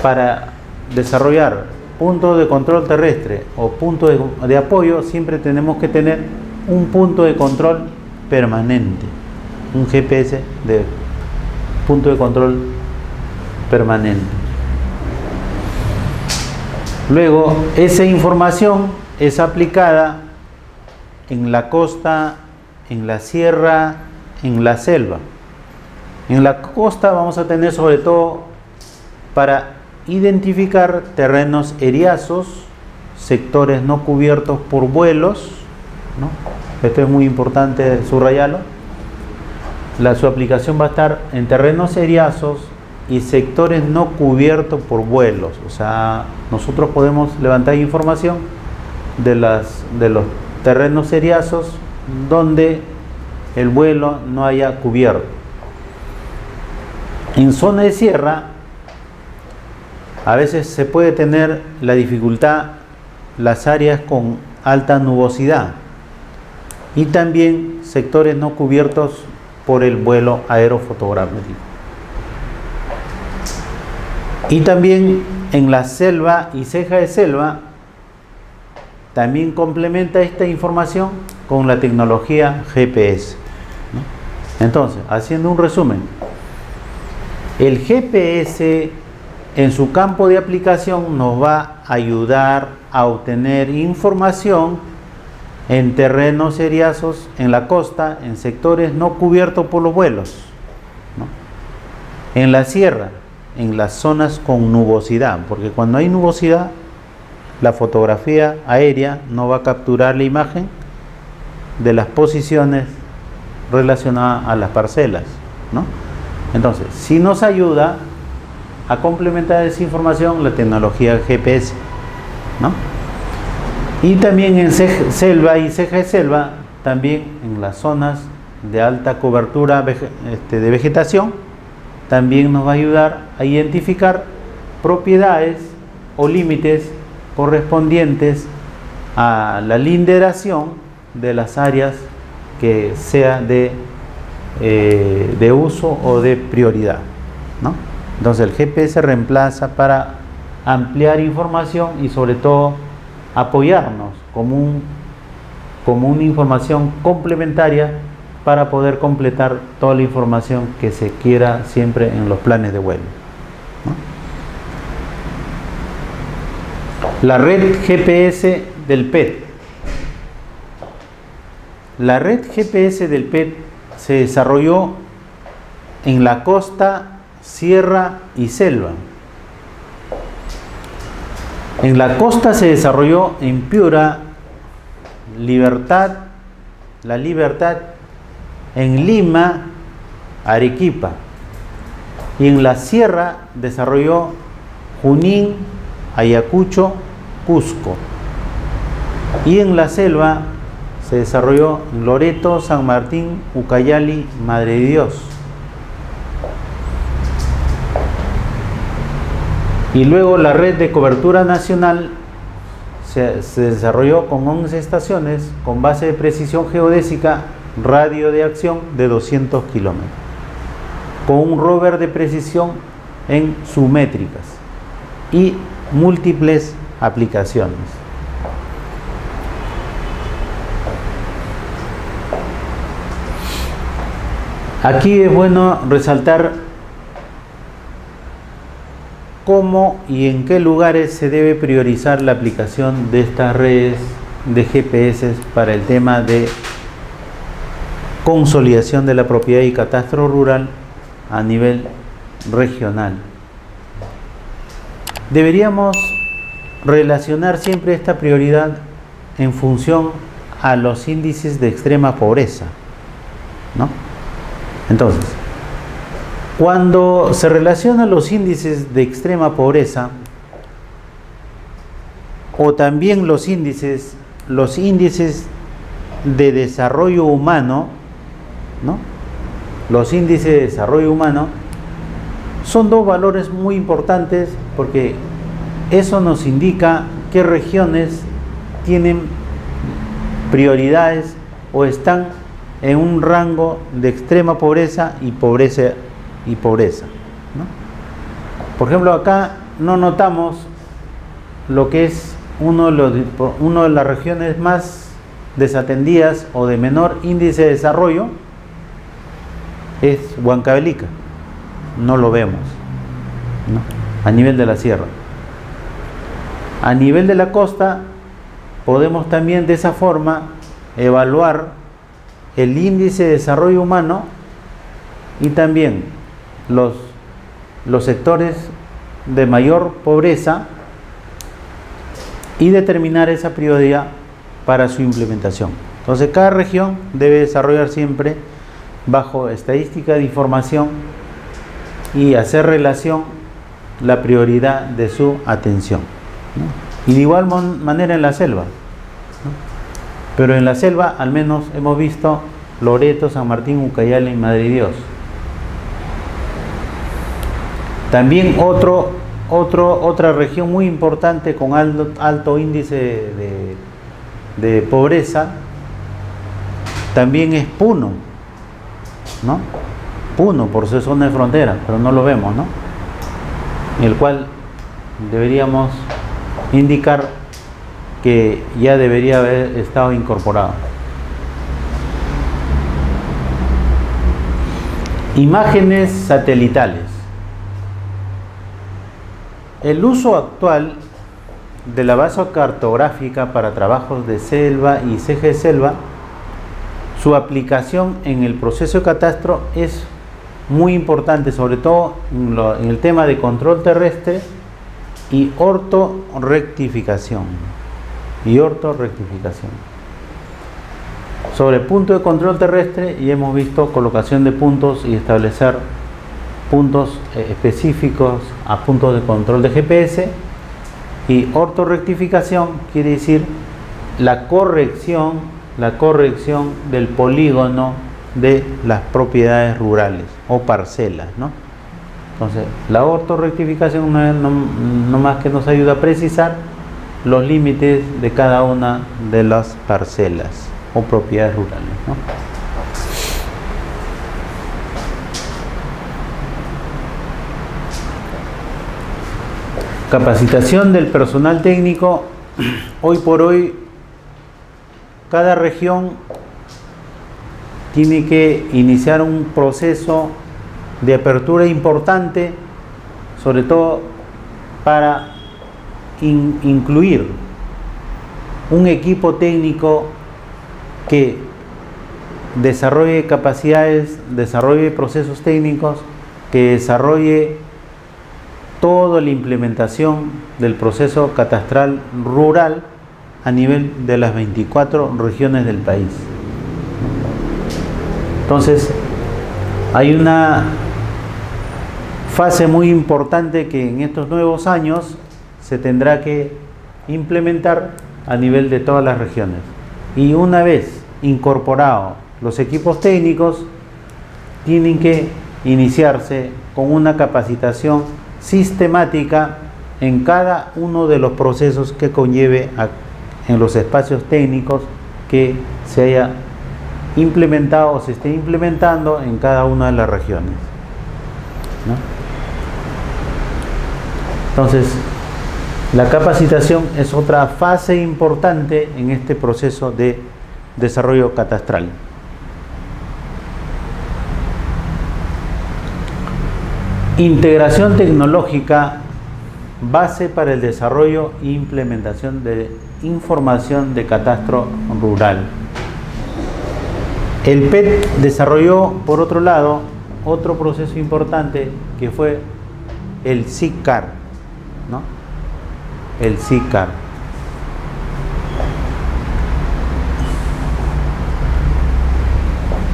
[SPEAKER 1] para desarrollar puntos de control terrestre o puntos de apoyo, siempre tenemos que tener un punto de control permanente, un GPS de punto de control permanente. Luego, esa información es aplicada en la costa, en la sierra, en la selva. En la costa vamos a tener sobre todo para identificar terrenos eriazos, sectores no cubiertos por vuelos, ¿no? Esto es muy importante subrayarlo. Su aplicación va a estar en terrenos eriazos y sectores no cubiertos por vuelos. O sea, nosotros podemos levantar información de los terrenos eriazos donde el vuelo no haya cubierto. En zona de sierra, a veces se puede tener la dificultad las áreas con alta nubosidad y también sectores no cubiertos por el vuelo aerofotográfico. Y también en la selva y ceja de selva, también complementa esta información con la tecnología GPS, ¿no? Entonces, haciendo un resumen, el GPS en su campo de aplicación nos va a ayudar a obtener información en terrenos seriazos, en la costa, en sectores no cubiertos por los vuelos, ¿no? En la sierra, en las zonas con nubosidad, porque cuando hay nubosidad, la fotografía aérea no va a capturar la imagen de las posiciones relacionadas a las parcelas, ¿no? Entonces, si nos ayuda a complementar esa información la tecnología GPS, ¿no? Y también en selva y ceja de selva, también en las zonas de alta cobertura de vegetación, también nos va a ayudar a identificar propiedades o límites correspondientes a la linderación de las áreas que sea de uso o de prioridad, ¿no? Entonces el GPS reemplaza para ampliar información y sobre todo apoyarnos como una información complementaria para poder completar toda la información que se quiera siempre en los planes de vuelo, ¿no? La red GPS del PET. La red GPS del PET se desarrolló en la costa, sierra y selva. En la costa se desarrolló en Piura, La Libertad, en Lima, Arequipa. Y en la sierra desarrolló Junín, Ayacucho, Cusco. Y en la selva se desarrolló en Loreto, San Martín, Ucayali, Madre de Dios. Y luego la red de cobertura nacional se desarrolló con 11 estaciones con base de precisión geodésica, radio de acción de 200 kilómetros, con un rover de precisión en submétricas y múltiples aplicaciones. Aquí es bueno resaltar cómo y en qué lugares se debe priorizar la aplicación de estas redes de GPS para el tema de consolidación de la propiedad y catastro rural a nivel regional. Deberíamos relacionar siempre esta prioridad en función a los índices de extrema pobreza, ¿no? Entonces, cuando se relacionan los índices de extrema pobreza o también los índices de desarrollo humano, ¿no? Los índices de desarrollo humano son dos valores muy importantes porque eso nos indica qué regiones tienen prioridades o están en un rango de extrema pobreza y pobreza, ¿no? Por ejemplo, acá no notamos lo que es una de las regiones más desatendidas o de menor índice de desarrollo, es Huancavelica. No lo vemos, ¿no? A nivel de la sierra. A nivel de la costa, podemos también de esa forma evaluar el índice de desarrollo humano y también los sectores de mayor pobreza y determinar esa prioridad para su implementación. Entonces, cada región debe desarrollar siempre bajo estadística de información y hacer relación la prioridad de su atención, ¿no? Y de igual manera en la selva, ¿no? Pero en la selva al menos hemos visto Loreto, San Martín, Ucayali y Madre de Dios. También otra región muy importante con alto índice de pobreza también es Puno, ¿no? Puno por ser zona de frontera, pero no lo vemos, ¿no? El cual deberíamos indicar que ya debería haber estado incorporado. Imágenes satelitales. El uso actual de la base cartográfica para trabajos de selva y CG Selva, su aplicación en el proceso de catastro es muy importante, sobre todo en el tema de control terrestre y ortorrectificación. Sobre punto de control terrestre, y hemos visto colocación de puntos y establecer puntos específicos a puntos de control de GPS. Y ortorrectificación quiere decir la corrección del polígono de las propiedades rurales o parcelas, ¿no? Entonces, la ortorrectificación no más que nos ayuda a precisar los límites de cada una de las parcelas o propiedades rurales, ¿no? Capacitación del personal técnico. Hoy por hoy, cada región tiene que iniciar un proceso de apertura importante, sobre todo para incluir un equipo técnico que desarrolle capacidades, desarrolle procesos técnicos, que desarrolle toda la implementación del proceso catastral rural a nivel de las 24 regiones del país. Entonces, hay una fase muy importante que en estos nuevos años se tendrá que implementar a nivel de todas las regiones. Y una vez incorporados los equipos técnicos, tienen que iniciarse con una capacitación sistemática en cada uno de los procesos que conlleve en los espacios técnicos que se haya implementado o se esté implementando en cada una de las regiones, ¿no? Entonces, la capacitación es otra fase importante en este proceso de desarrollo catastral. Integración tecnológica, base para el desarrollo e implementación de información de catastro rural. El PET desarrolló, por otro lado, otro proceso importante que fue el SICAR, ¿no? El SICAR.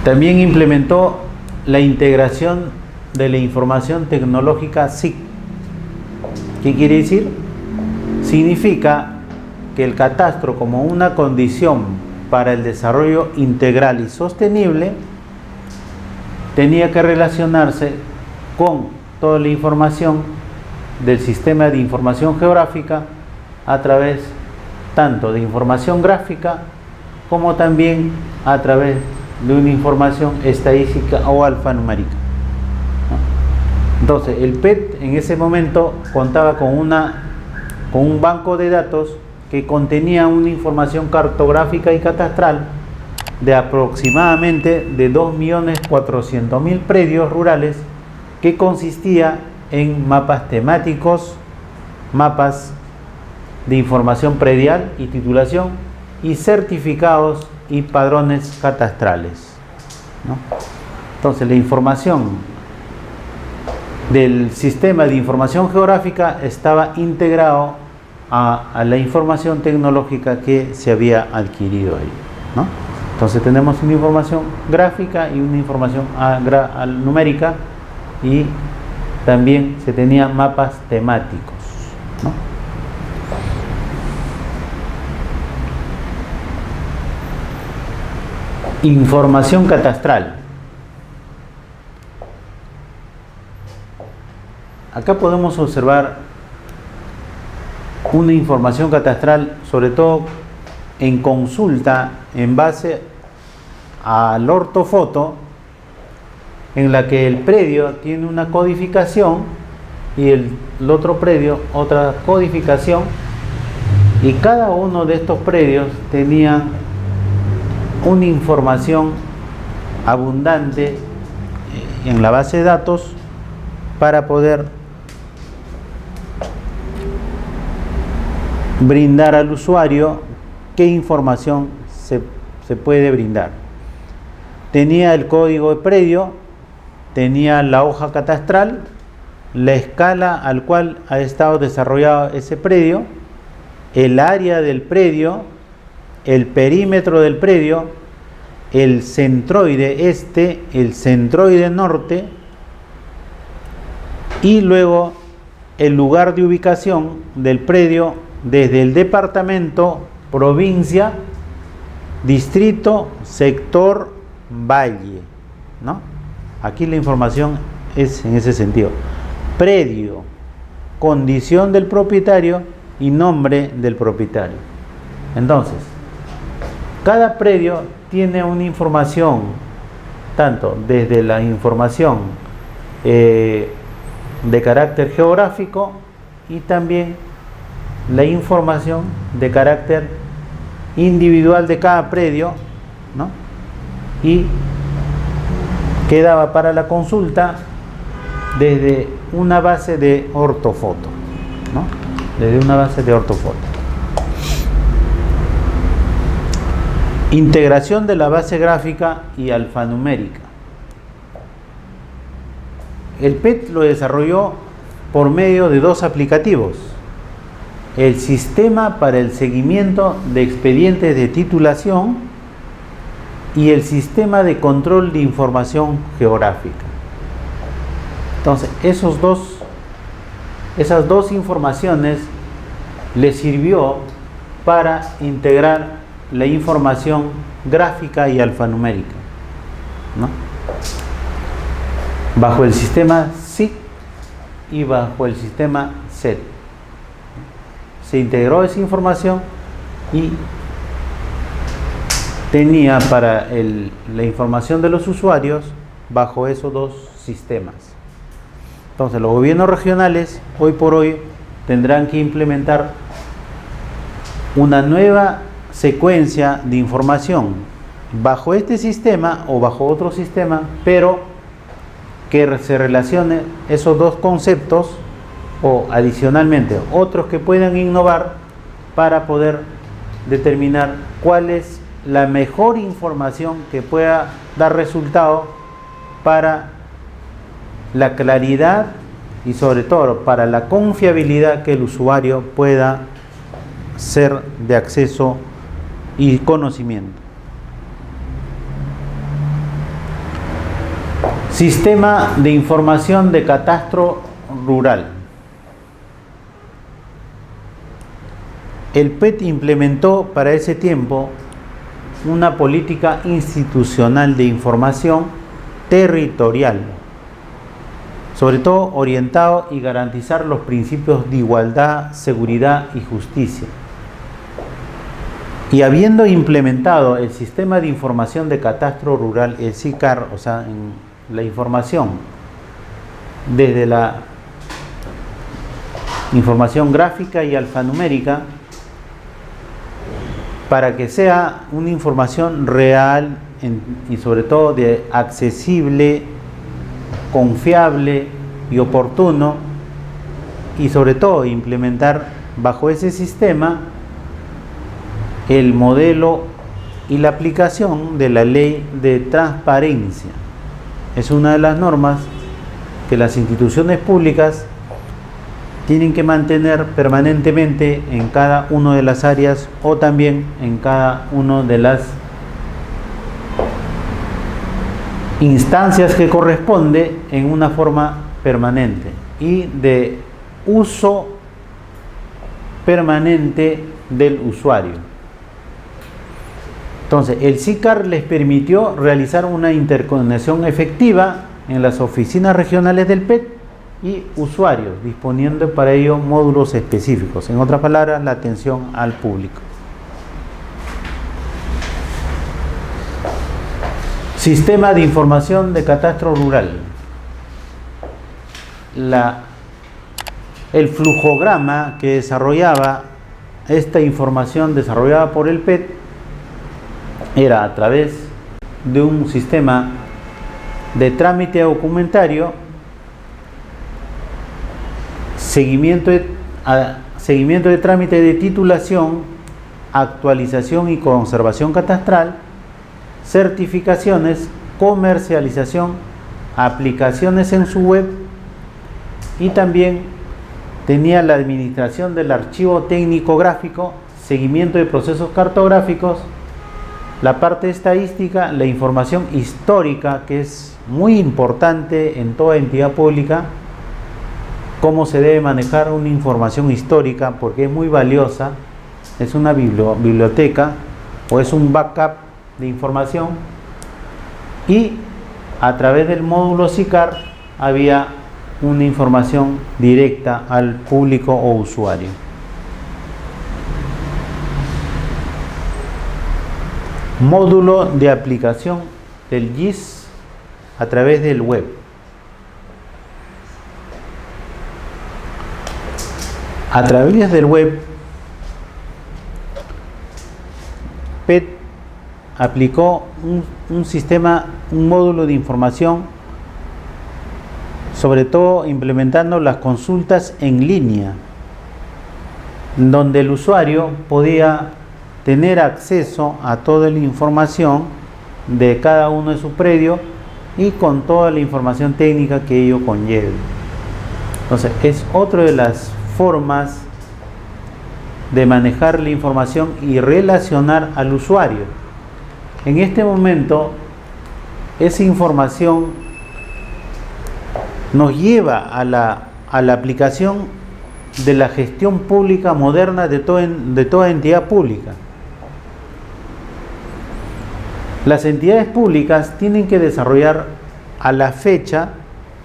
[SPEAKER 1] También implementó la integración de la información tecnológica SIC. ¿Qué quiere decir? Significa que el catastro, como una condición para el desarrollo integral y sostenible, tenía que relacionarse con toda la información del sistema de información geográfica a través tanto de información gráfica como también a través de una información estadística o alfanumérica. Entonces, el PET en ese momento contaba con un banco de datos que contenía una información cartográfica y catastral de aproximadamente de 2.400.000 predios rurales, que consistía en mapas temáticos, mapas de información predial y titulación, y certificados y padrones catastrales, ¿no? Entonces, la información del sistema de información geográfica estaba integrado a la información tecnológica que se había adquirido ahí, ¿no? Entonces tenemos una información gráfica y una información numérica, y también se tenían mapas temáticos, ¿no? Información catastral. Acá podemos observar una información catastral, sobre todo en consulta en base al ortofoto, en la que el predio tiene una codificación y el otro predio otra codificación, y cada uno de estos predios tenía una información abundante en la base de datos brindar al usuario qué información se puede brindar. Tenía el código de predio, tenía la hoja catastral, la escala al cual ha estado desarrollado ese predio, el área del predio, el perímetro del predio, el centroide este, el centroide norte y luego el lugar de ubicación del predio desde el departamento, provincia, distrito, sector, valle, ¿no? Aquí la información es en ese sentido. Predio, condición del propietario y nombre del propietario. Entonces, cada predio tiene una información, tanto desde la información de carácter geográfico y también la información de carácter individual de cada predio, ¿no? Y quedaba para la consulta desde una base de ortofoto, ¿no? Desde una base de ortofoto. Integración de la base gráfica y alfanumérica. El PET lo desarrolló por medio de dos aplicativos: el sistema para el seguimiento de expedientes de titulación y el sistema de control de información geográfica. Entonces, esas dos informaciones le sirvió para integrar la información gráfica y alfanumérica, ¿no? Bajo el sistema SIG y bajo el sistema SET. Se integró esa información y tenía para la información de los usuarios bajo esos dos sistemas. Entonces, los gobiernos regionales hoy por hoy tendrán que implementar una nueva secuencia de información bajo este sistema o bajo otro sistema, pero que se relacione esos dos conceptos o adicionalmente otros que puedan innovar para poder determinar cuál es la mejor información que pueda dar resultado para la claridad y sobre todo para la confiabilidad que el usuario pueda ser de acceso y conocimiento. Sistema de información de catastro rural. El PET implementó para ese tiempo una política institucional de información territorial, sobre todo orientado y garantizar los principios de igualdad, seguridad y justicia. Y habiendo implementado el sistema de información de catastro rural, el SICAR, o sea, en la información desde la información gráfica y alfanumérica, para que sea una información real y sobre todo de accesible, confiable y oportuno, y sobre todo implementar bajo ese sistema el modelo y la aplicación de la ley de transparencia. Es una de las normas que las instituciones públicas tienen que mantener permanentemente en cada una de las áreas o también en cada una de las instancias que corresponde en una forma permanente y de uso permanente del usuario. Entonces, el SICAR les permitió realizar una interconexión efectiva en las oficinas regionales del PET y usuarios, disponiendo para ello módulos específicos. En otras palabras, la atención al público. Sistema de información de catastro rural. El flujograma que desarrollaba esta información desarrollada por el PET era a través de un sistema de trámite seguimiento de trámite de titulación, actualización y conservación catastral, certificaciones, comercialización, aplicaciones en su web, y también tenía la administración del archivo técnico gráfico, seguimiento de procesos cartográficos, la parte estadística, la información histórica, que es muy importante en toda entidad pública, cómo se debe manejar una información histórica, porque es muy valiosa, es una biblioteca o es un backup de información, y a través del módulo SICAR había una información directa al público o usuario. Módulo de aplicación del GIS a través del web. A través del web, PET aplicó un sistema, un módulo de información, sobre todo implementando las consultas en línea, donde el usuario podía tener acceso a toda la información de cada uno de sus predios y con toda la información técnica que ello conlleve. Entonces, es otra de las formas de manejar la información y relacionar al usuario. En este momento, esa información nos lleva a la aplicación de la gestión pública moderna de toda entidad pública. Las entidades públicas tienen que desarrollar a la fecha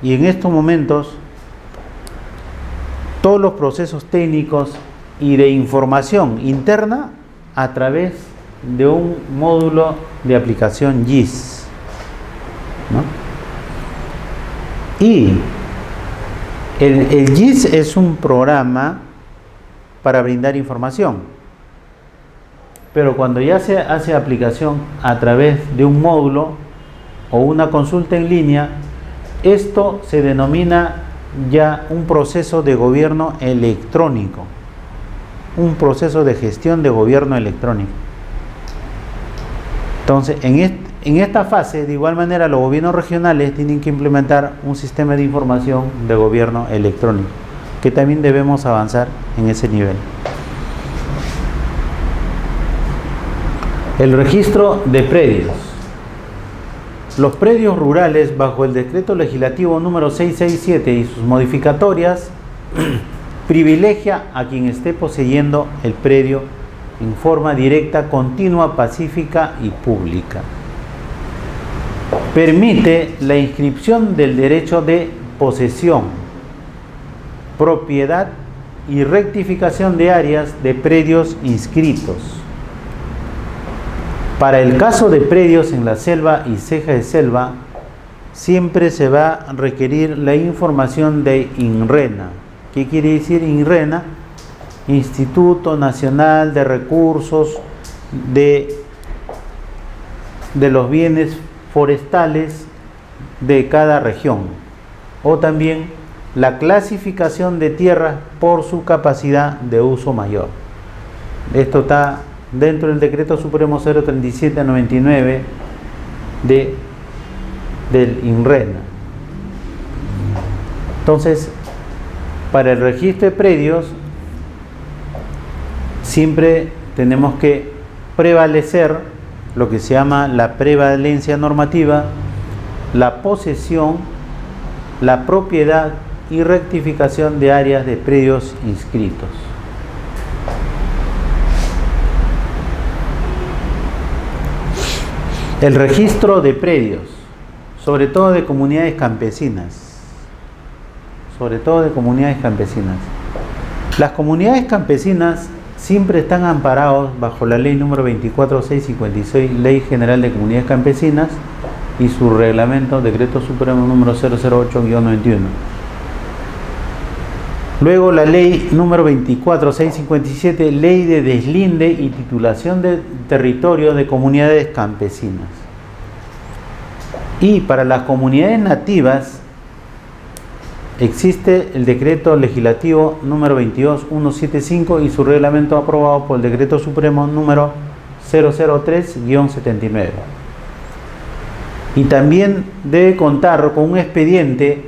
[SPEAKER 1] y en estos momentos todos los procesos técnicos y de información interna a través de un módulo de aplicación GIS, ¿no? Y el GIS es un programa para brindar información, pero cuando ya se hace aplicación a través de un módulo o una consulta en línea, esto se denomina ya un proceso de gobierno electrónico, un proceso de gestión de gobierno electrónico. Entonces, en esta fase, de igual manera, los gobiernos regionales tienen que implementar un sistema de información de gobierno electrónico, que también debemos avanzar en ese nivel. El registro de predios. Los predios rurales, bajo el decreto legislativo número 667 y sus modificatorias, privilegia a quien esté poseyendo el predio en forma directa, continua, pacífica y pública. Permite la inscripción del derecho de posesión, propiedad y rectificación de áreas de predios inscritos. Para el caso de predios en la selva y ceja de selva, siempre se va a requerir la información de INRENA. ¿Qué quiere decir INRENA? Instituto Nacional de Recursos de los Bienes Forestales de cada región, o también la clasificación de tierras por su capacidad de uso mayor. Esto está dentro del Decreto Supremo 037/99 del INRENA. Entonces, para el registro de predios, siempre tenemos que prevalecer lo que se llama la prevalencia normativa, la posesión, la propiedad y rectificación de áreas de predios inscritos. El registro de predios, sobre todo de comunidades campesinas. Las comunidades campesinas siempre están amparados bajo la ley número 24656, Ley General de Comunidades Campesinas, y su reglamento, Decreto Supremo número 008-91. Luego la ley número 24657, Ley de Deslinde y Titulación de Territorio de Comunidades Campesinas. Y para las comunidades nativas, existe el decreto legislativo número 22175 y su reglamento aprobado por el decreto supremo número 003-79. Y también debe contar con un expediente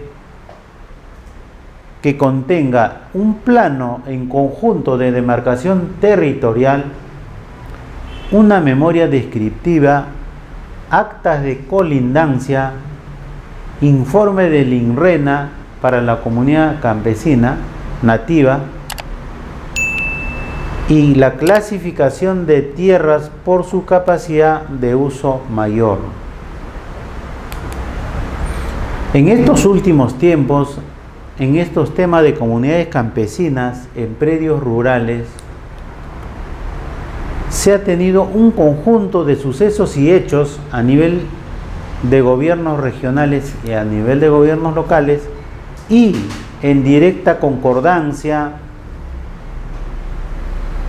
[SPEAKER 1] que contenga un plano en conjunto de demarcación territorial, una memoria descriptiva, actas de colindancia, informe del INRENA para la comunidad campesina nativa y la clasificación de tierras por su capacidad de uso mayor. En estos últimos tiempos, en estos temas de comunidades campesinas en predios rurales, se ha tenido un conjunto de sucesos y hechos a nivel de gobiernos regionales y a nivel de gobiernos locales y en directa concordancia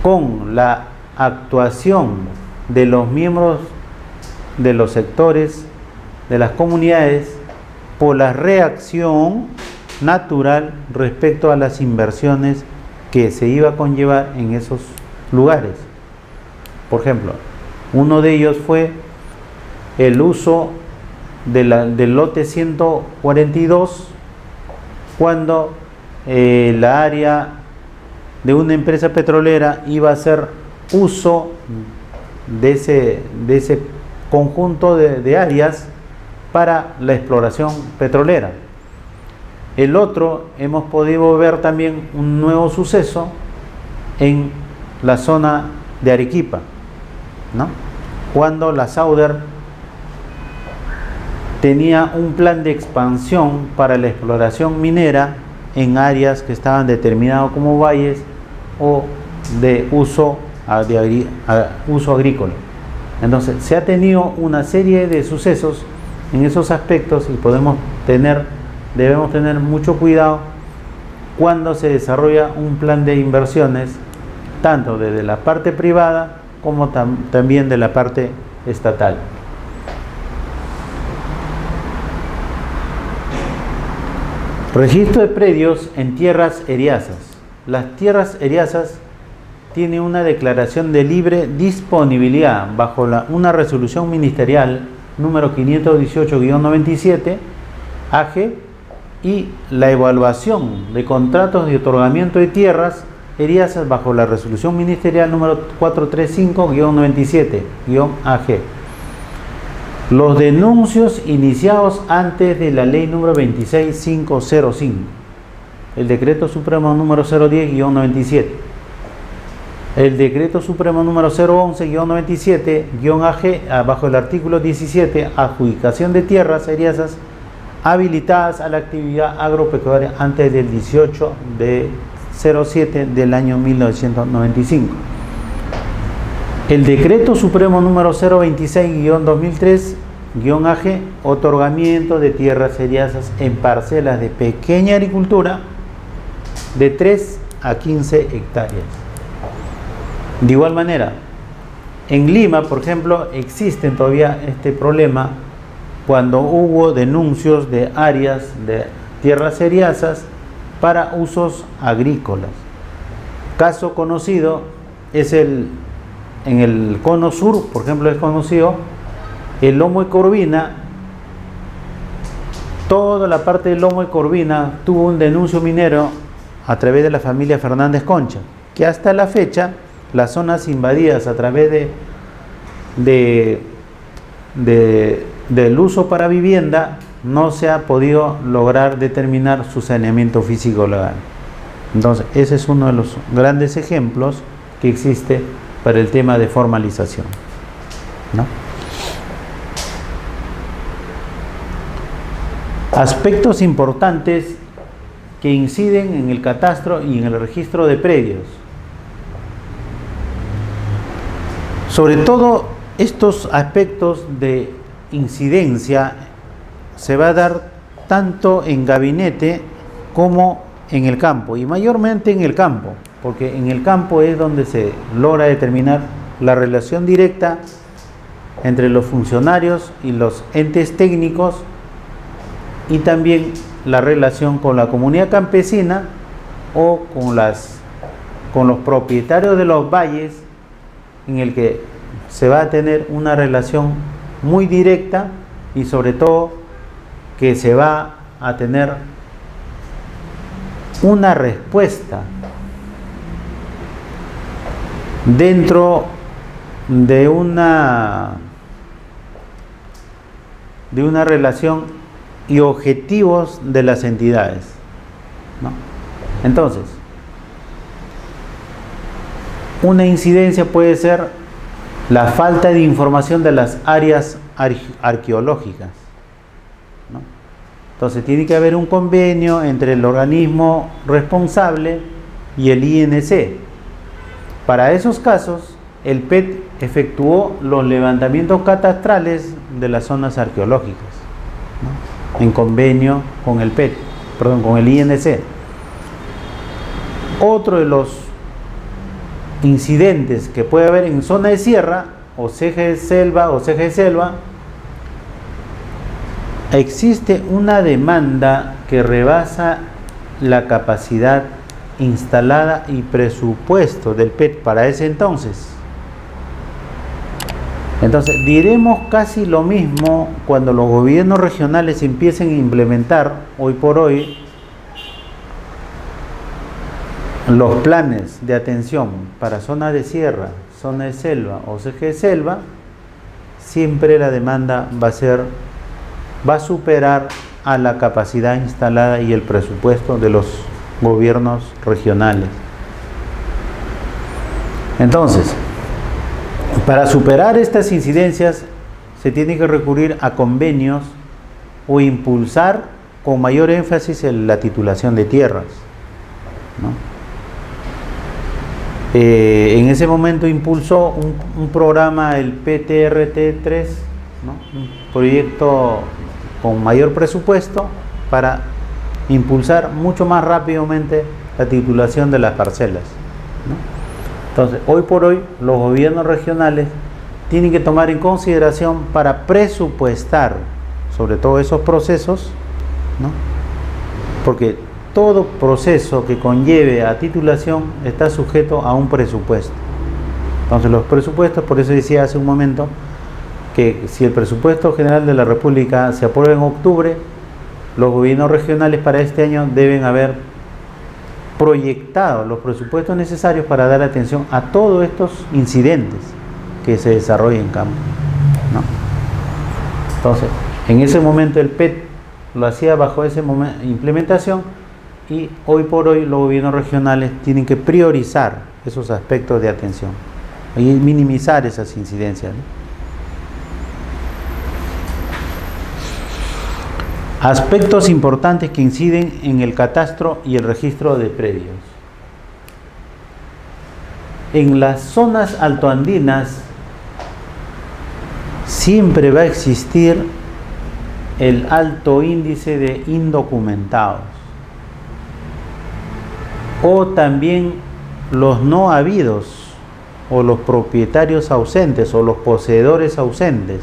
[SPEAKER 1] con la actuación de los miembros de los sectores de las comunidades por la reacción natural respecto a las inversiones que se iba a conllevar en esos lugares. Por ejemplo, uno de ellos fue el uso del lote 142 cuando la área de una empresa petrolera iba a hacer uso de ese conjunto de áreas para la exploración petrolera. El otro, hemos podido ver también un nuevo suceso en la zona de Arequipa, ¿no? Cuando la Sauder tenía un plan de expansión para la exploración minera en áreas que estaban determinadas como valles o de uso agrícola. Entonces, se ha tenido una serie de sucesos en esos aspectos y debemos tener mucho cuidado cuando se desarrolla un plan de inversiones, tanto desde la parte privada como también de la parte estatal. Registro de predios en tierras eriazas. Las tierras eriazas tienen una declaración de libre disponibilidad bajo una resolución ministerial número 518-97 AG y la evaluación de contratos de otorgamiento de tierras eriazas bajo la resolución ministerial número 435-97 AG. Los denuncios iniciados antes de la ley número 26505, el decreto supremo número 010-97, el decreto supremo número 011-97-AG bajo el artículo 17, adjudicación de tierras eriazas habilitadas a la actividad agropecuaria antes del 18 de 07 del año 1995. El decreto supremo número 026-2003-AG, otorgamiento de tierras eriazas en parcelas de pequeña agricultura de 3 a 15 hectáreas. De igual manera, en Lima, por ejemplo, existen todavía este problema cuando hubo denuncios de áreas de tierras eriazas para usos agrícolas. Caso conocido es en el cono sur, por ejemplo, es conocido el lomo de Corvina. Toda la parte del lomo de Corvina tuvo un denuncio minero a través de la familia Fernández Concha, que hasta la fecha las zonas invadidas a través del uso para vivienda no se ha podido lograr determinar su saneamiento físico legal. Entonces, ese es uno de los grandes ejemplos que existe para el tema de formalización, ¿no? Aspectos importantes que inciden en el catastro y en el registro de predios. Sobre todo, estos aspectos de incidencia se va a dar tanto en gabinete como en el campo, y mayormente en el campo, porque en el campo es donde se logra determinar la relación directa entre los funcionarios y los entes técnicos, y también la relación con la comunidad campesina o con los propietarios de los valles, en el que se va a tener una relación muy directa y sobre todo que se va a tener una respuesta dentro de una relación y objetivos de las entidades, ¿no? Entonces, una incidencia puede ser la falta de información de las áreas arqueológicas, ¿no? Entonces tiene que haber un convenio entre el organismo responsable y el INC. Para esos casos, el PET efectuó los levantamientos catastrales de las zonas arqueológicas, ¿no? En convenio con el PET, perdón, con el INC. Otro de los incidentes que puede haber en zona de sierra o ceje de selva, existe una demanda que rebasa la capacidad instalada y presupuesto del PET para ese entonces. Entonces diremos casi lo mismo cuando los gobiernos regionales empiecen a implementar hoy por hoy los planes de atención para zona de sierra, zona de selva o ceje de selva. Siempre la demanda va a superar a la capacidad instalada y el presupuesto de los gobiernos regionales. Entonces, para superar estas incidencias se tiene que recurrir a convenios o impulsar con mayor énfasis en la titulación de tierras, ¿no? En ese momento impulsó un programa, el PTRT3, ¿no? Un proyecto con mayor presupuesto para impulsar mucho más rápidamente la titulación de las parcelas, ¿no? Entonces, hoy por hoy, los gobiernos regionales tienen que tomar en consideración para presupuestar sobre todo esos procesos, ¿no? Porque todo proceso que conlleve a titulación está sujeto a un presupuesto. Entonces, los presupuestos, por eso decía hace un momento, que si el presupuesto general de la República se aprueba en octubre, los gobiernos regionales para este año deben haber proyectado los presupuestos necesarios para dar atención a todos estos incidentes que se desarrollan en campo, ¿no? Entonces, en ese momento el PET lo hacía bajo esa implementación, y hoy por hoy los gobiernos regionales tienen que priorizar esos aspectos de atención y minimizar esas incidencias, ¿no? Aspectos importantes que inciden en el catastro y el registro de predios. En las zonas altoandinas siempre va a existir el alto índice de indocumentados, o también los no habidos, o los propietarios ausentes, o los poseedores ausentes.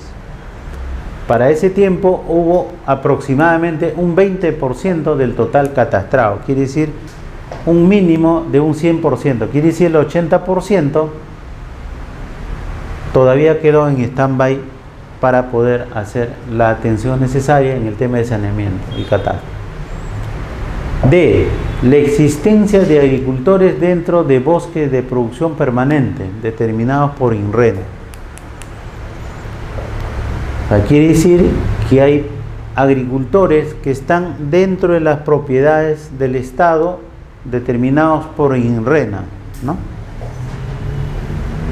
[SPEAKER 1] Para ese tiempo hubo aproximadamente un 20% del total catastrado, quiere decir un mínimo de un 100%, quiere decir el 80% todavía quedó en stand-by para poder hacer la atención necesaria en el tema de saneamiento y catastro. D. La existencia de agricultores dentro de bosques de producción permanente determinados por INRENA. Quiere decir que hay agricultores que están dentro de las propiedades del Estado determinados por INRENA, ¿no?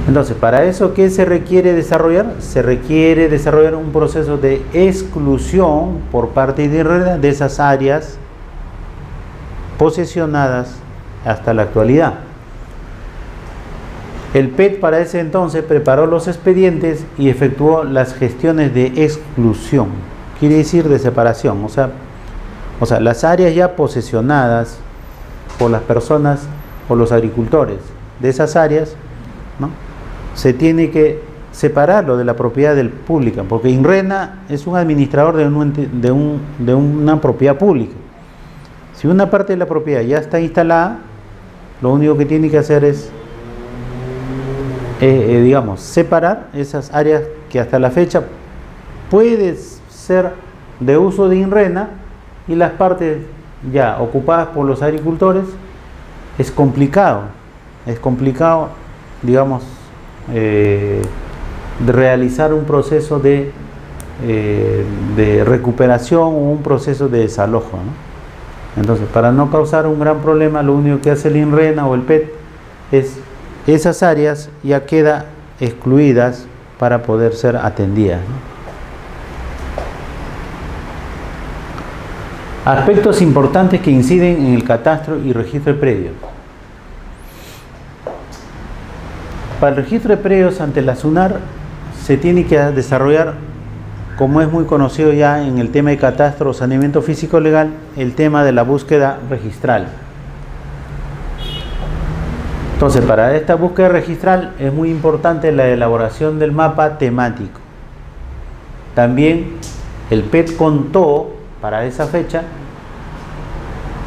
[SPEAKER 1] Entonces, para eso, ¿qué se requiere desarrollar? Se requiere desarrollar un proceso de exclusión por parte de INRENA de esas áreas posesionadas hasta la actualidad. El PET para ese entonces preparó los expedientes y efectuó las gestiones de exclusión, quiere decir de separación, o sea, las áreas ya posesionadas por las personas o los agricultores de esas áreas, ¿no? Se tiene que separarlo de la propiedad del pública, porque INRENA es un administrador de una propiedad pública. Si una parte de la propiedad ya está instalada, lo único que tiene que hacer es, digamos, separar esas áreas que hasta la fecha puede ser de uso de INRENA, y las partes ya ocupadas por los agricultores es complicado, digamos, de realizar un proceso de recuperación o un proceso de desalojo, ¿no? Entonces, para no causar un gran problema, lo único que hace el INRENA o el PET es esas áreas ya quedan excluidas para poder ser atendidas, ¿no? Aspectos importantes que inciden en el catastro y registro de predios. Para el registro de predios ante la SUNAR se tiene que desarrollar, como es muy conocido ya en el tema de catastro o saneamiento físico legal, el tema de la búsqueda registral. Entonces, para esta búsqueda registral es muy importante la elaboración del mapa temático. También el PET contó para esa fecha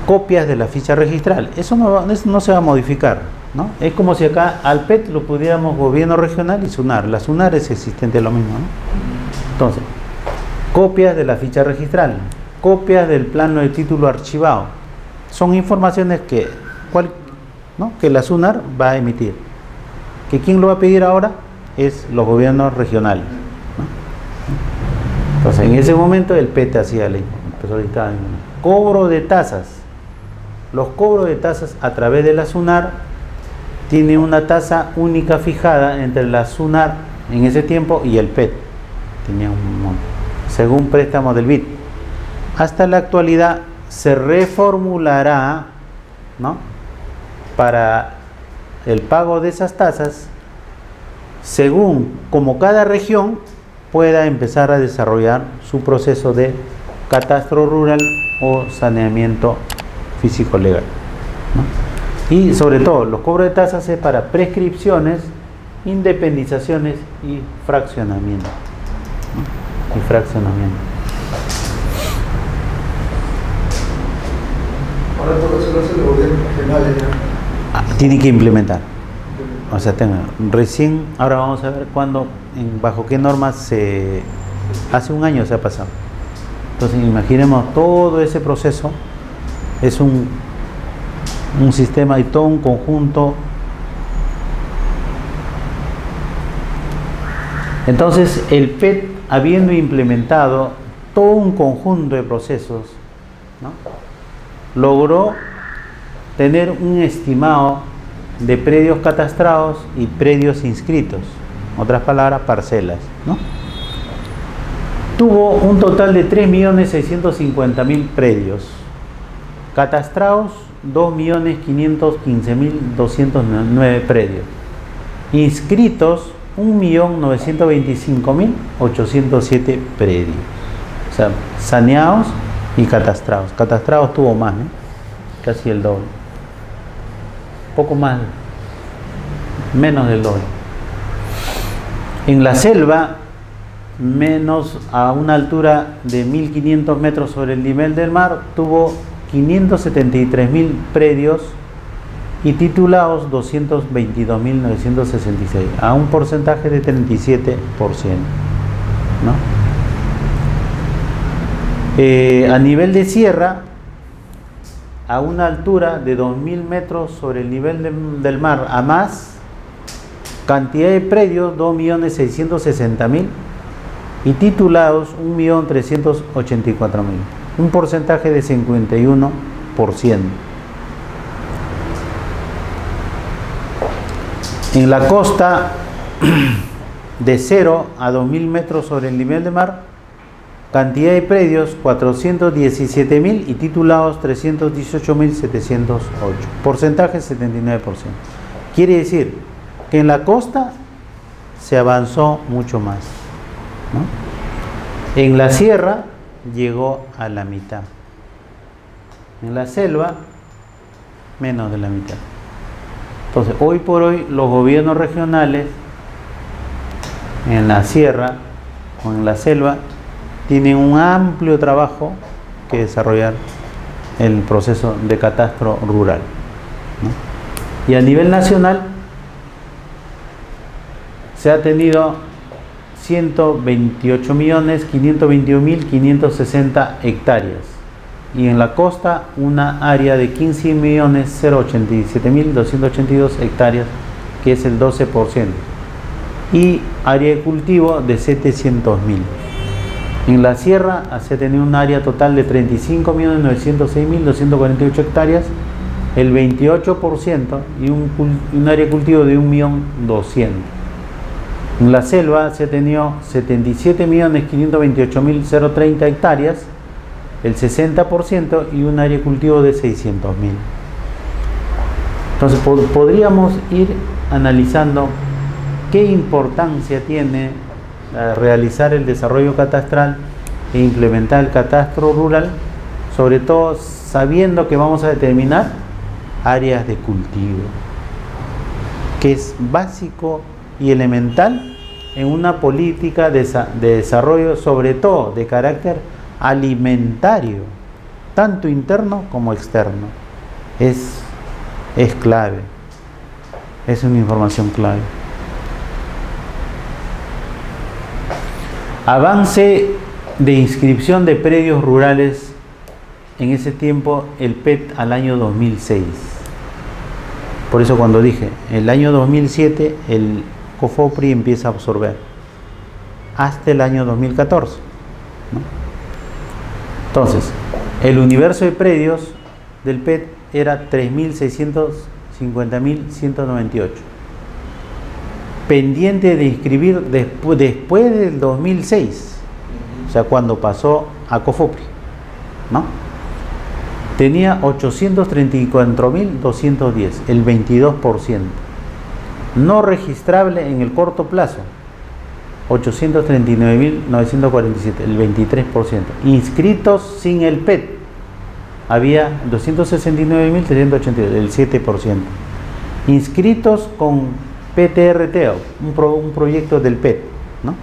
[SPEAKER 1] copias de la ficha registral. Eso no se va a modificar, ¿no? Es como si acá al PET lo pudiéramos gobierno regional y SUNAR. La SUNAR es existente lo mismo, ¿no? Entonces, copias de la ficha registral, copias del plano de título archivado. Son informaciones que la SUNAR va a emitir. ¿Que quién lo va a pedir ahora? Es los gobiernos regionales, ¿no? Entonces, en ese momento el PET hacía ley. Cobro de tasas. Los cobros de tasas a través de la SUNAR tiene una tasa única fijada entre la SUNAR en ese tiempo y el PET. Tenía según préstamos del BID. Hasta la actualidad se reformulará, ¿no?, para el pago de esas tasas según como cada región pueda empezar a desarrollar su proceso de catastro rural o saneamiento físico legal, ¿no? Y sobre todo los cobros de tasas es para prescripciones, independizaciones y fraccionamiento, ¿no?
[SPEAKER 2] Ahora todo eso lo hace los gobiernos regionales ya.
[SPEAKER 1] Tiene que implementar. O sea, recién, ahora vamos a ver cuándo, bajo qué normas hace un año se ha pasado. Entonces imaginemos todo ese proceso, es un sistema y todo un conjunto. Entonces el PET, habiendo implementado todo un conjunto de procesos, ¿no?, logró tener un estimado de predios catastrados y predios inscritos, otras palabras, parcelas, ¿no? Tuvo un total de 3.650.000 predios catastrados, 2.515.209 predios inscritos, 1.925.807 predios, o sea, saneados y catastrados. Catastrados tuvo más, ¿no?, casi el doble, poco más, menos del doble. En la selva, menos a una altura de 1.500 metros sobre el nivel del mar, tuvo 573.000 predios y titulados 222.966, a un porcentaje de 37%, ¿no? A nivel de sierra, a una altura de 2.000 metros sobre el nivel del mar a más, cantidad de predios 2.660.000 y titulados 1.384.000, un porcentaje de 51%. En la costa, de 0 a 2.000 metros sobre el nivel del mar, cantidad de predios 417.000 y titulados 318.708, porcentaje 79%. Quiere decir que en la costa se avanzó mucho más, ¿no? En la sierra llegó a la mitad, en la selva menos de la mitad. Entonces, hoy por hoy los gobiernos regionales en la sierra o en la selva tienen un amplio trabajo que desarrollar el proceso de catastro rural, ¿no? Y a nivel nacional se ha tenido 128.521.560 hectáreas, y en la costa una área de 15.087.282 hectáreas, que es el 12%, y área de cultivo de 700.000. En la sierra se ha tenido un área total de 35.906.248 hectáreas, el 28%, y un área de cultivo de 1.200.000. En la selva se ha tenido 77.528.030 hectáreas, el 60%, y un área de cultivo de 600.000. Entonces podríamos ir analizando qué importancia tiene realizar el desarrollo catastral e implementar el catastro rural, sobre todo sabiendo que vamos a determinar áreas de cultivo, que es básico y elemental en una política de desarrollo, sobre todo de carácter alimentario, tanto interno como externo. Es clave, es una información clave. Avance de inscripción de predios rurales. En ese tiempo el PET al año 2006. Por eso cuando dije el año 2007 el COFOPRI empieza a absorber hasta el año 2014, ¿no? Entonces el universo de predios del PET era 3.650.198. Pendiente de inscribir después del 2006, o sea, cuando pasó a COFOPRI, ¿no? Tenía 834.210, el 22%. No registrable en el corto plazo, 839.947, el 23%. Inscritos sin el PET, había 269.382, el 7%. Inscritos con PTRT, un proyecto del PET, ¿no?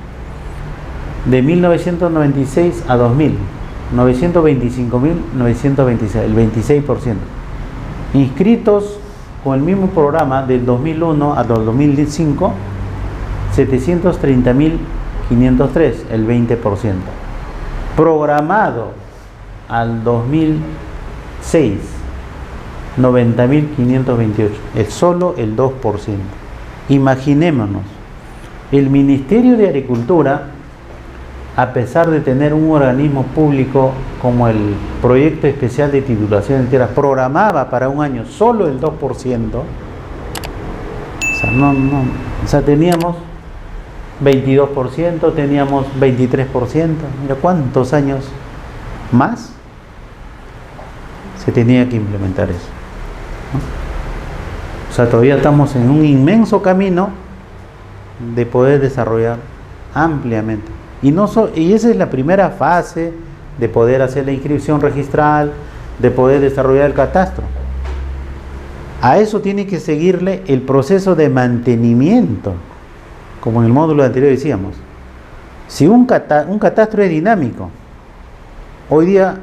[SPEAKER 1] De 1996 a 2000, 925.926, el 26%. Inscritos con el mismo programa del 2001 a 2005, 730.503, el 20%. Programado al 2006, 90.528, solo el 2%. Imaginémonos, el Ministerio de Agricultura, a pesar de tener un organismo público como el Proyecto Especial de Titulación de Tierras, programaba para un año solo el 2%. O sea, teníamos 22%, teníamos 23%. Mira cuántos años más se tenía que implementar eso, ¿no? O sea, todavía estamos en un inmenso camino de poder desarrollar ampliamente. Y esa es la primera fase de poder hacer la inscripción registral, de poder desarrollar el catastro. A eso tiene que seguirle el proceso de mantenimiento, como en el módulo anterior decíamos. Si un catastro es dinámico, hoy día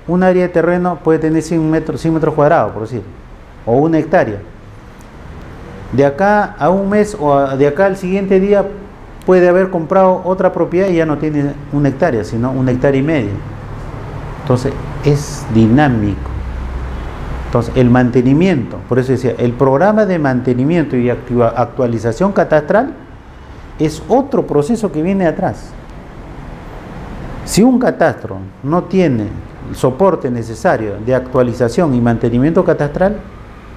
[SPEAKER 1] un área de terreno puede tener 100 metros cuadrados, por decir, o 1 hectárea. De acá a un mes o de acá al siguiente día puede haber comprado otra propiedad y ya no tiene 1 hectárea, sino 1,5 hectáreas. Entonces es dinámico. Entonces el mantenimiento, por eso decía, el programa de mantenimiento y actualización catastral es otro proceso que viene atrás. Si un catastro no tiene el soporte necesario de actualización y mantenimiento catastral,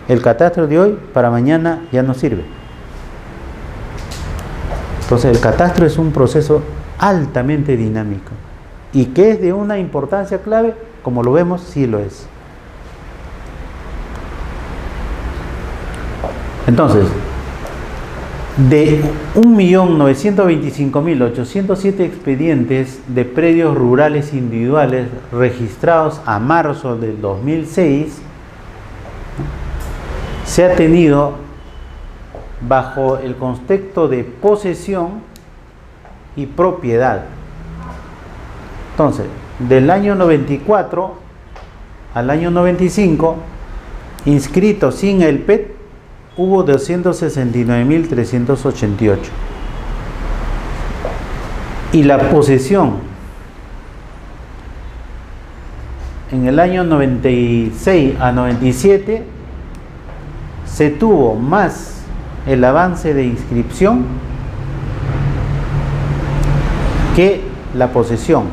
[SPEAKER 1] el catastro de hoy para mañana ya no sirve. Entonces el catastro es un proceso altamente dinámico y que es de una importancia clave, como lo vemos, sí lo es. Entonces, de 1.925.807 expedientes de predios rurales individuales registrados a marzo del 2006, se ha tenido, bajo el contexto de posesión y propiedad. Entonces, del año 94 al año 95, inscritos sin el PET, hubo 269.388. Y la posesión en el año 96 a 97 se tuvo más el avance de inscripción que la posesión.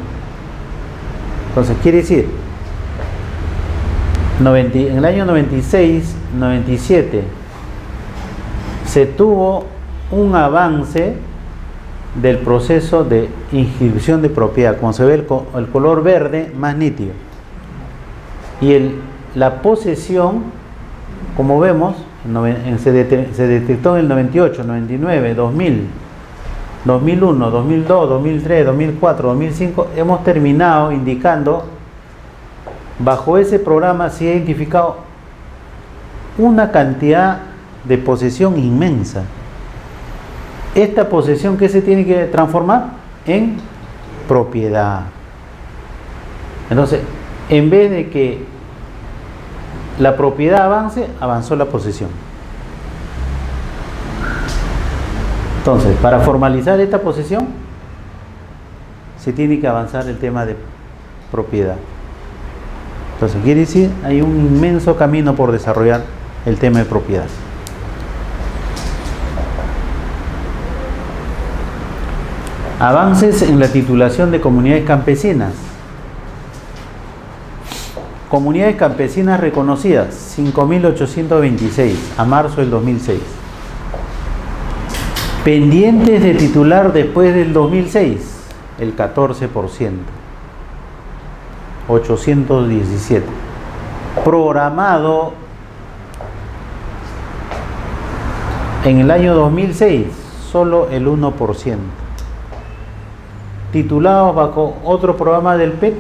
[SPEAKER 1] Entonces quiere decir, en el año 96, 97 se tuvo un avance del proceso de inscripción de propiedad, como se ve el color verde más nítido, y la posesión, como vemos, se detectó en el 98, 99, 2000, 2001, 2002, 2003, 2004, 2005. Hemos terminado indicando, bajo ese programa se ha identificado una cantidad de posesión inmensa. Esta posesión, ¿qué se tiene que transformar? En propiedad. Entonces, en vez de que la propiedad avance, avanzó la posesión. Entonces, para formalizar esta posesión, se tiene que avanzar el tema de propiedad. Entonces, quiere decir, hay un inmenso camino por desarrollar el tema de propiedad. Avances en la titulación de comunidades campesinas. Comunidades campesinas reconocidas, 5.826 a marzo del 2006. Pendientes de titular después del 2006, el 14%, 817. Programado en el año 2006, solo el 1%. Titulados bajo otro programa del PET,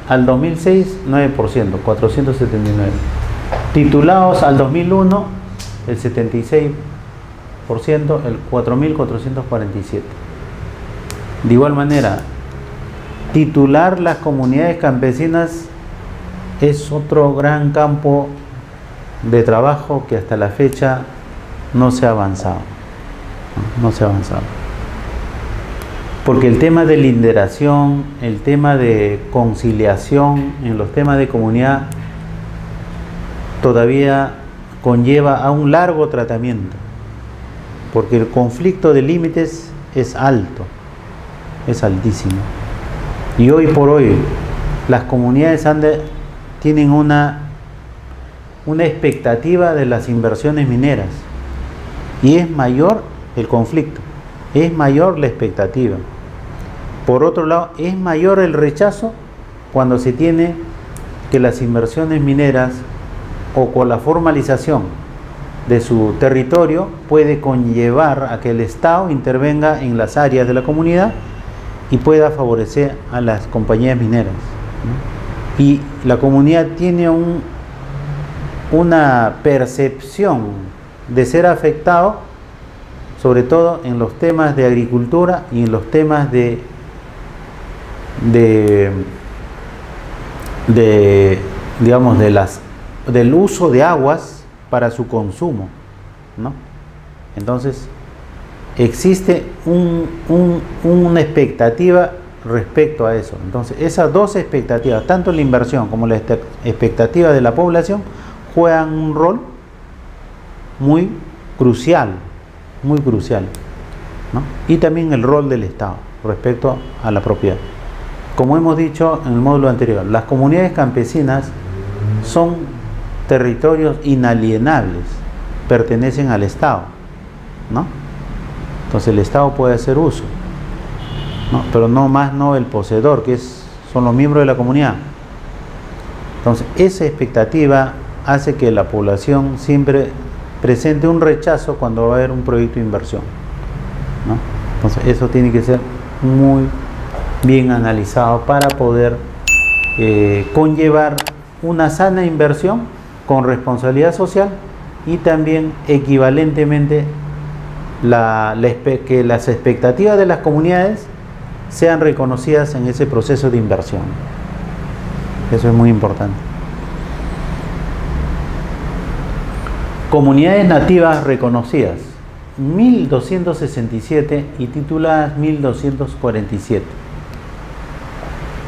[SPEAKER 1] al 2006, 9%, 479. Titulados al 2001, el 76%, el 4.447. De igual manera, titular las comunidades campesinas es otro gran campo de trabajo que hasta la fecha no se ha avanzado. No se ha avanzado. Porque el tema de linderación, el tema de conciliación en los temas de comunidad todavía conlleva a un largo tratamiento, porque el conflicto de límites es alto, es altísimo. Y hoy por hoy las comunidades tienen una expectativa de las inversiones mineras, y es mayor el conflicto, es mayor la expectativa. Por otro lado, es mayor el rechazo cuando se tiene que las inversiones mineras o con la formalización de su territorio puede conllevar a que el Estado intervenga en las áreas de la comunidad y pueda favorecer a las compañías mineras. Y la comunidad tiene una percepción de ser afectado, sobre todo en los temas de agricultura y en los temas digamos, del uso de aguas para su consumo, ¿no? Entonces, existe una expectativa respecto a eso. Entonces, esas dos expectativas, tanto la inversión como la expectativa de la población, juegan un rol muy crucial, ¿no? Y también el rol del Estado respecto a la propiedad. Como hemos dicho en el módulo anterior, las comunidades campesinas son territorios inalienables, pertenecen al Estado, ¿no? Entonces el Estado puede hacer uso, ¿no? Pero no el poseedor, son los miembros de la comunidad. Entonces esa expectativa hace que la población siempre presente un rechazo cuando va a haber un proyecto de inversión, ¿no? Entonces eso tiene que ser muy bien analizado para poder conllevar una sana inversión con responsabilidad social y también equivalentemente que las expectativas de las comunidades sean reconocidas en ese proceso de inversión. Eso es muy importante. Comunidades nativas reconocidas, 1267 y tituladas 1247.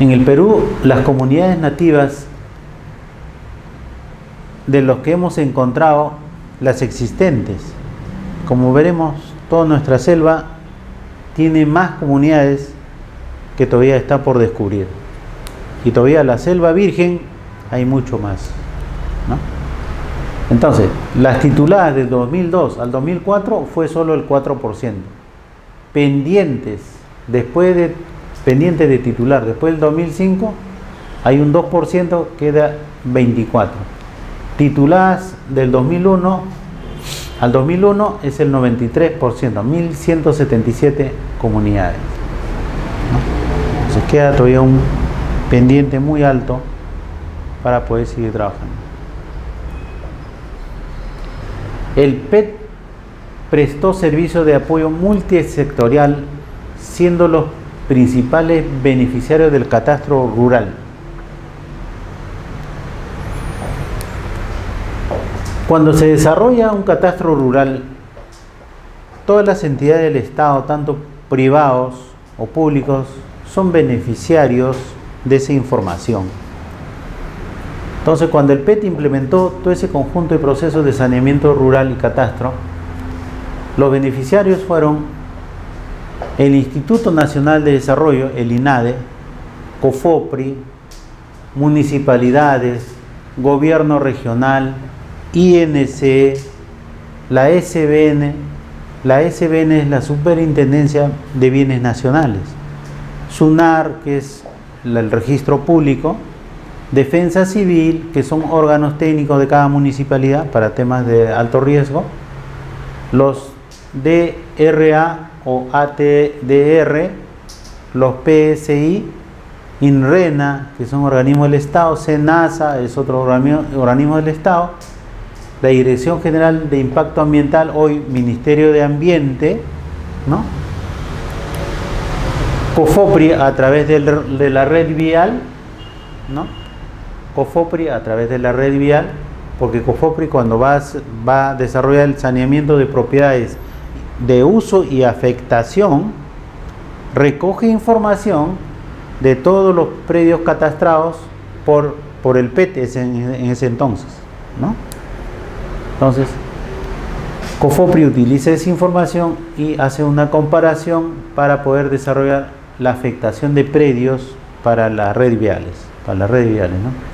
[SPEAKER 1] En el Perú, las comunidades nativas de los que hemos encontrado, las existentes, como veremos, toda nuestra selva tiene más comunidades que todavía está por descubrir. Y todavía la selva virgen hay mucho más, ¿no? Entonces, las tituladas del 2002 al 2004 fue solo el 4%. Pendientes de titular después del 2005 hay un 2%, queda 24. Tituladas del 2001 al 2001 es el 93%, 1177 comunidades, ¿no? Entonces queda todavía un pendiente muy alto para poder seguir trabajando. El PET prestó servicio de apoyo multisectorial, siendo los principales beneficiarios del catastro rural. Cuando se desarrolla un catastro rural, todas las entidades del Estado, tanto privados o públicos, son beneficiarios de esa información. Entonces, cuando el PET implementó todo ese conjunto de procesos de saneamiento rural y catastro, los beneficiarios fueron el Instituto Nacional de Desarrollo, el INADE, COFOPRI, municipalidades, gobierno regional, INC, la SBN. La SBN es la Superintendencia de Bienes Nacionales, SUNAR, que es el registro público, Defensa Civil, que son órganos técnicos de cada municipalidad para temas de alto riesgo, los DRA o ATDR, los PSI, INRENA, que son organismos del Estado, SENASA es otro organismo del Estado, la Dirección General de Impacto Ambiental, hoy Ministerio de Ambiente, ¿no? COFOPRI a través de la red vial, ¿no? COFOPRI a través de la red vial, porque COFOPRI cuando va a desarrollar el saneamiento de propiedades de uso y afectación, recoge información de todos los predios catastrados por el PET en ese entonces, ¿no? Entonces, COFOPRI utiliza esa información y hace una comparación para poder desarrollar la afectación de predios para las redes viales, ¿no?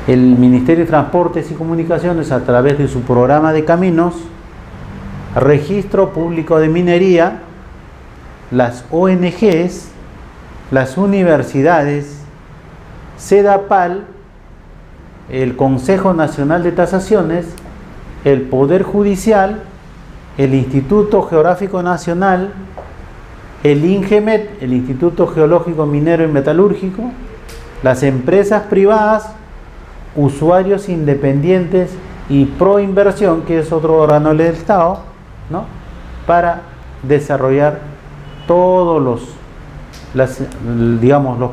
[SPEAKER 1] El Ministerio de Transportes y Comunicaciones, a través de su programa de caminos, Registro Público de Minería, las ONGs, las universidades, SEDAPAL, el Consejo Nacional de Tasaciones, el Poder Judicial, el Instituto Geográfico Nacional, el INGEMET, el Instituto Geológico Minero y Metalúrgico, las empresas privadas, usuarios independientes y Proinversión, que es otro órgano del Estado, ¿no? Para desarrollar todos los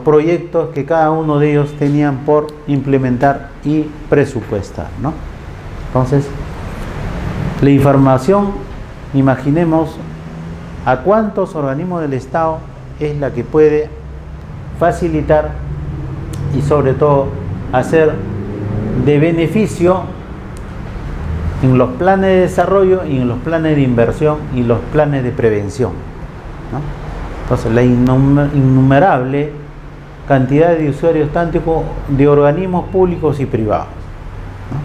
[SPEAKER 1] proyectos que cada uno de ellos tenían por implementar y presupuestar, ¿no? Entonces, la información, imaginemos a cuántos organismos del Estado es la que puede facilitar y sobre todo hacer de beneficio en los planes de desarrollo y en los planes de inversión y los planes de prevención, ¿no? Entonces, la innumerable cantidad de usuarios tanto de organismos públicos y privados, ¿no?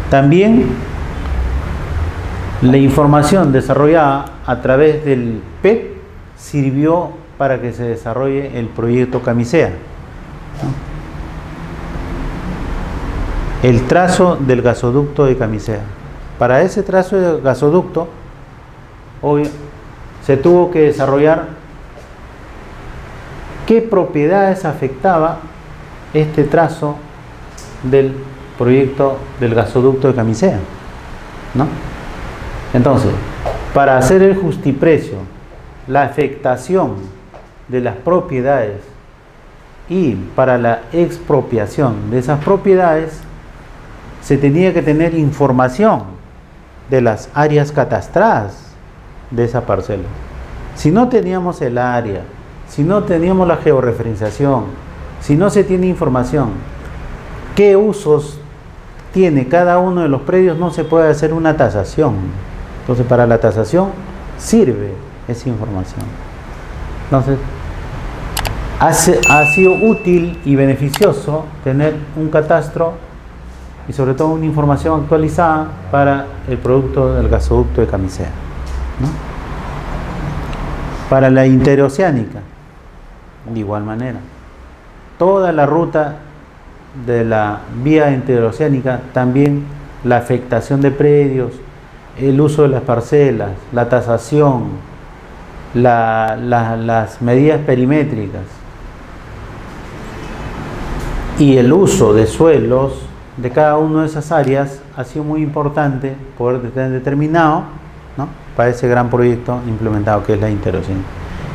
[SPEAKER 1] También la información desarrollada a través del PET sirvió para que se desarrolle el proyecto Camisea, ¿no? El trazo del gasoducto de Camisea. Para ese trazo de gasoducto, hoy se tuvo que desarrollar qué propiedades afectaba este trazo del proyecto del gasoducto de Camisea, ¿no? Entonces, para hacer el justiprecio, la afectación de las propiedades y para la expropiación de esas propiedades, se tenía que tener información de las áreas catastradas de esa parcela. Si no teníamos el área, si no teníamos la georreferenciación, si no se tiene información, qué usos tiene cada uno de los predios, no se puede hacer una tasación. Entonces, para la tasación sirve esa información. Entonces, ha sido útil y beneficioso tener un catastro y sobre todo una información actualizada para el producto del gasoducto de Camisea, ¿no? Para la interoceánica, de igual manera. Toda la ruta de la vía interoceánica, también la afectación de predios, el uso de las parcelas, la tasación, las medidas perimétricas y el uso de suelos de cada una de esas áreas ha sido muy importante poder tener determinado, ¿no?, para ese gran proyecto implementado que es la interoceánica.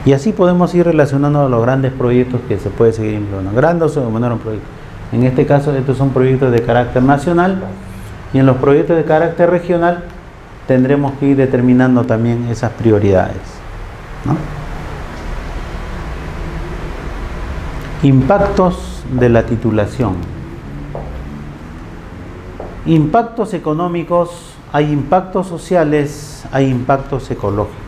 [SPEAKER 1] Y así podemos ir relacionando a los grandes proyectos que se puede seguir implementando, grandes o menores proyectos. En este caso, estos son proyectos de carácter nacional, y en los proyectos de carácter regional tendremos que ir determinando también esas prioridades, ¿no? Impactos de la titulación. Impactos económicos, hay impactos sociales, hay impactos ecológicos.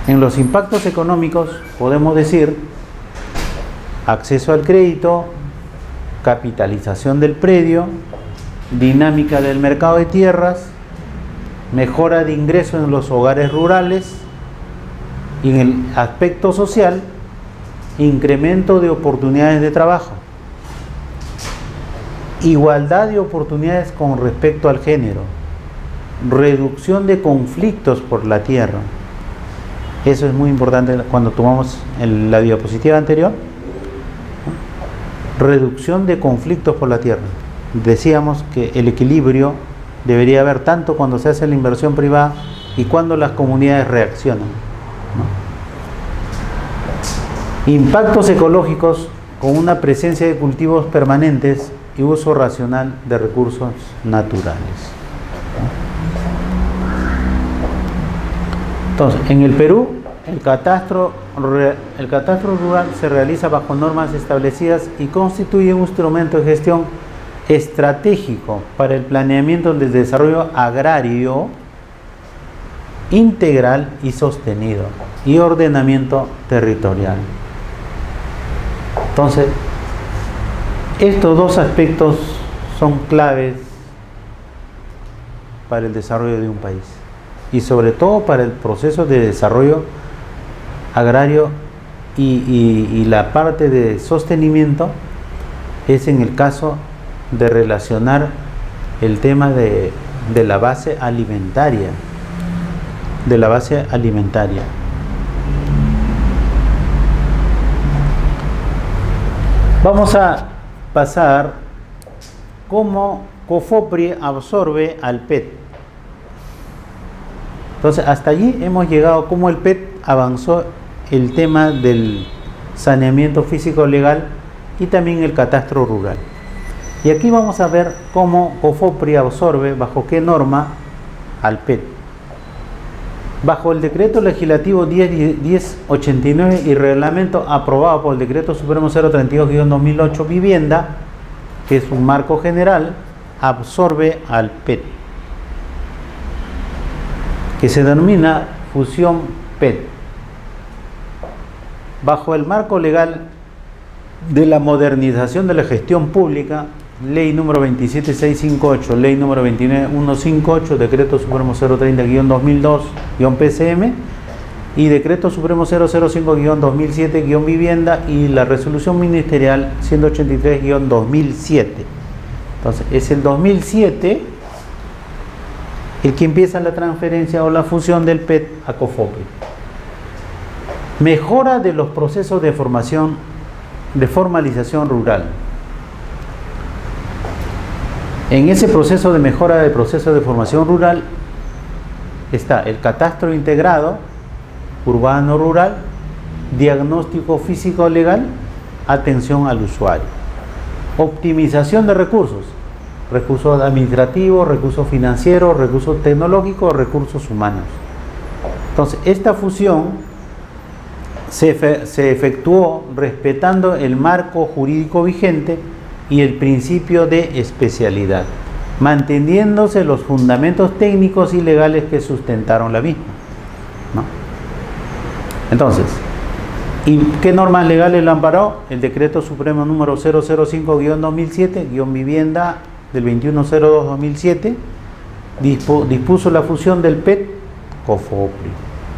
[SPEAKER 1] En los impactos económicos podemos decir acceso al crédito, capitalización del predio, dinámica del mercado de tierras, mejora de ingresos en los hogares rurales, y en el aspecto social, incremento de oportunidades de trabajo, igualdad de oportunidades con respecto al género, reducción de conflictos por la tierra. Eso es muy importante cuando tomamos la diapositiva anterior, ¿no? Reducción de conflictos por la tierra. Decíamos que el equilibrio debería haber tanto cuando se hace la inversión privada y cuando las comunidades reaccionan, ¿no? Impactos ecológicos con una presencia de cultivos permanentes y uso racional de recursos naturales. Entonces, en el Perú, el catastro rural se realiza bajo normas establecidas y constituye un instrumento de gestión estratégico para el planeamiento del desarrollo agrario integral y sostenido y ordenamiento territorial. Entonces, estos dos aspectos son claves para el desarrollo de un país y sobre todo para el proceso de desarrollo agrario, y la parte de sostenimiento es en el caso de relacionar el tema de la base alimentaria, Vamos a pasar cómo COFOPRI absorbe al PET. Entonces, hasta allí hemos llegado, cómo el PET avanzó el tema del saneamiento físico legal y también el catastro rural. Y aquí vamos a ver cómo COFOPRI absorbe, bajo qué norma, al PET. Bajo el decreto legislativo 1089 y reglamento aprobado por el decreto supremo 032-2008 vivienda, que es un marco general, absorbe al PET, que se denomina fusión PET. Bajo el marco legal de la modernización de la gestión pública, ley número 27658, ley número 29158, decreto supremo 030-2002-PCM y decreto supremo 005-2007-vivienda y la resolución ministerial 183-2007. Entonces, es el 2007 el que empieza la transferencia o la fusión del PET a COFOPRI. Mejora de los procesos de formación, de formalización rural. En ese proceso de mejora del proceso de formación rural está el catastro integrado, urbano-rural, diagnóstico físico-legal, atención al usuario. Optimización de recursos. recursos administrativos, recursos financieros, recursos tecnológicos, recursos humanos. Entonces, esta fusión se efectuó respetando el marco jurídico vigente y el principio de especialidad, manteniéndose los fundamentos técnicos y legales que sustentaron la misma, ¿no? Entonces, ¿y qué normas legales la amparó? El Decreto Supremo número 005-2007, vivienda del 2102-2007, dispuso la fusión del PET-COFOPRI.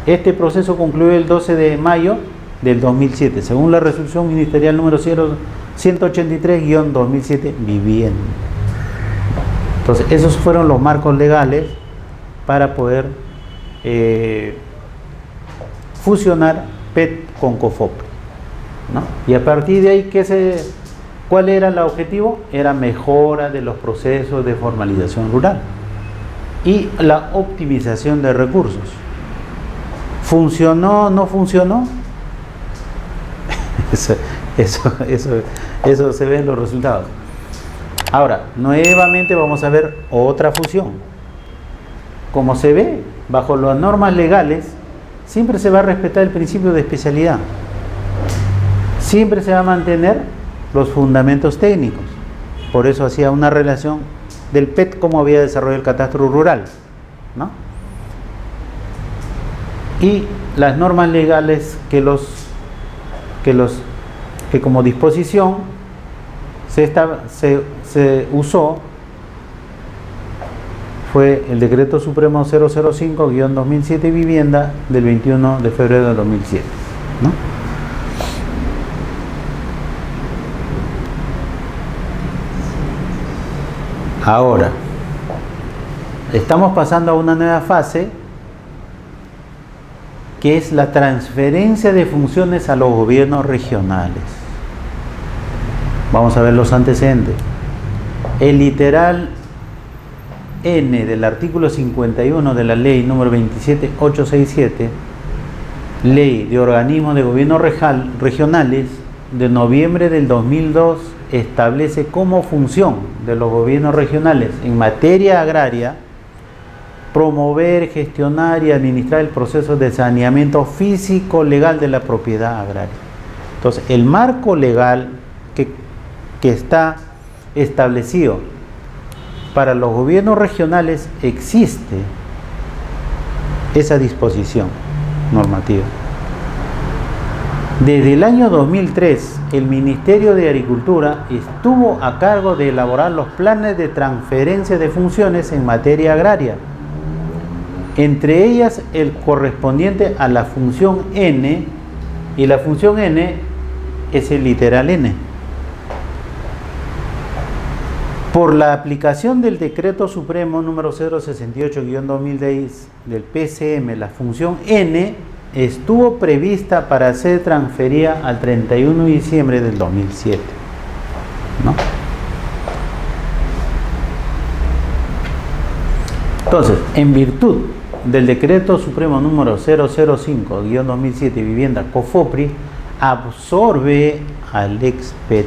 [SPEAKER 1] Este proceso concluyó el 12 de mayo del 2007, según la resolución ministerial número 183-2007, vivienda. Entonces, esos fueron los marcos legales para poder fusionar PET con COFOPRI, ¿no? Y a partir de ahí, ¿cuál era el objetivo? Era mejora de los procesos de formalización rural y la optimización de recursos. ¿Funcionó o no funcionó? Eso se ve en los resultados. Ahora, nuevamente vamos a ver otra fusión. Como se ve, bajo las normas legales, siempre se va a respetar el principio de especialidad. Siempre se va a mantener los fundamentos técnicos. Por eso hacía una relación del PET, cómo había desarrollado el catastro rural, ¿no? Y las normas legales que como disposición se usó fue el Decreto Supremo 005-2007 vivienda del 21 de febrero de 2007, ¿no? Ahora, estamos pasando a una nueva fase, que es la transferencia de funciones a los gobiernos regionales. Vamos a ver los antecedentes. El literal N del artículo 51 de la ley número 27867, ley de organismos de gobierno regionales de noviembre del 2002, establece como función de los gobiernos regionales en materia agraria promover, gestionar y administrar el proceso de saneamiento físico legal de la propiedad agraria. Entonces, el marco legal que está establecido para los gobiernos regionales, existe esa disposición normativa. Desde el año 2003, el Ministerio de Agricultura estuvo a cargo de elaborar los planes de transferencia de funciones en materia agraria, entre ellas el correspondiente a la función N, y la función N es el literal N. Por la aplicación del Decreto Supremo número 068-2010 del PCM, la función N estuvo prevista para ser transferida al 31 de diciembre del 2007, ¿no? Entonces, en virtud del Decreto Supremo número 005-2007 vivienda COFOPRI, absorbe al ex-PET,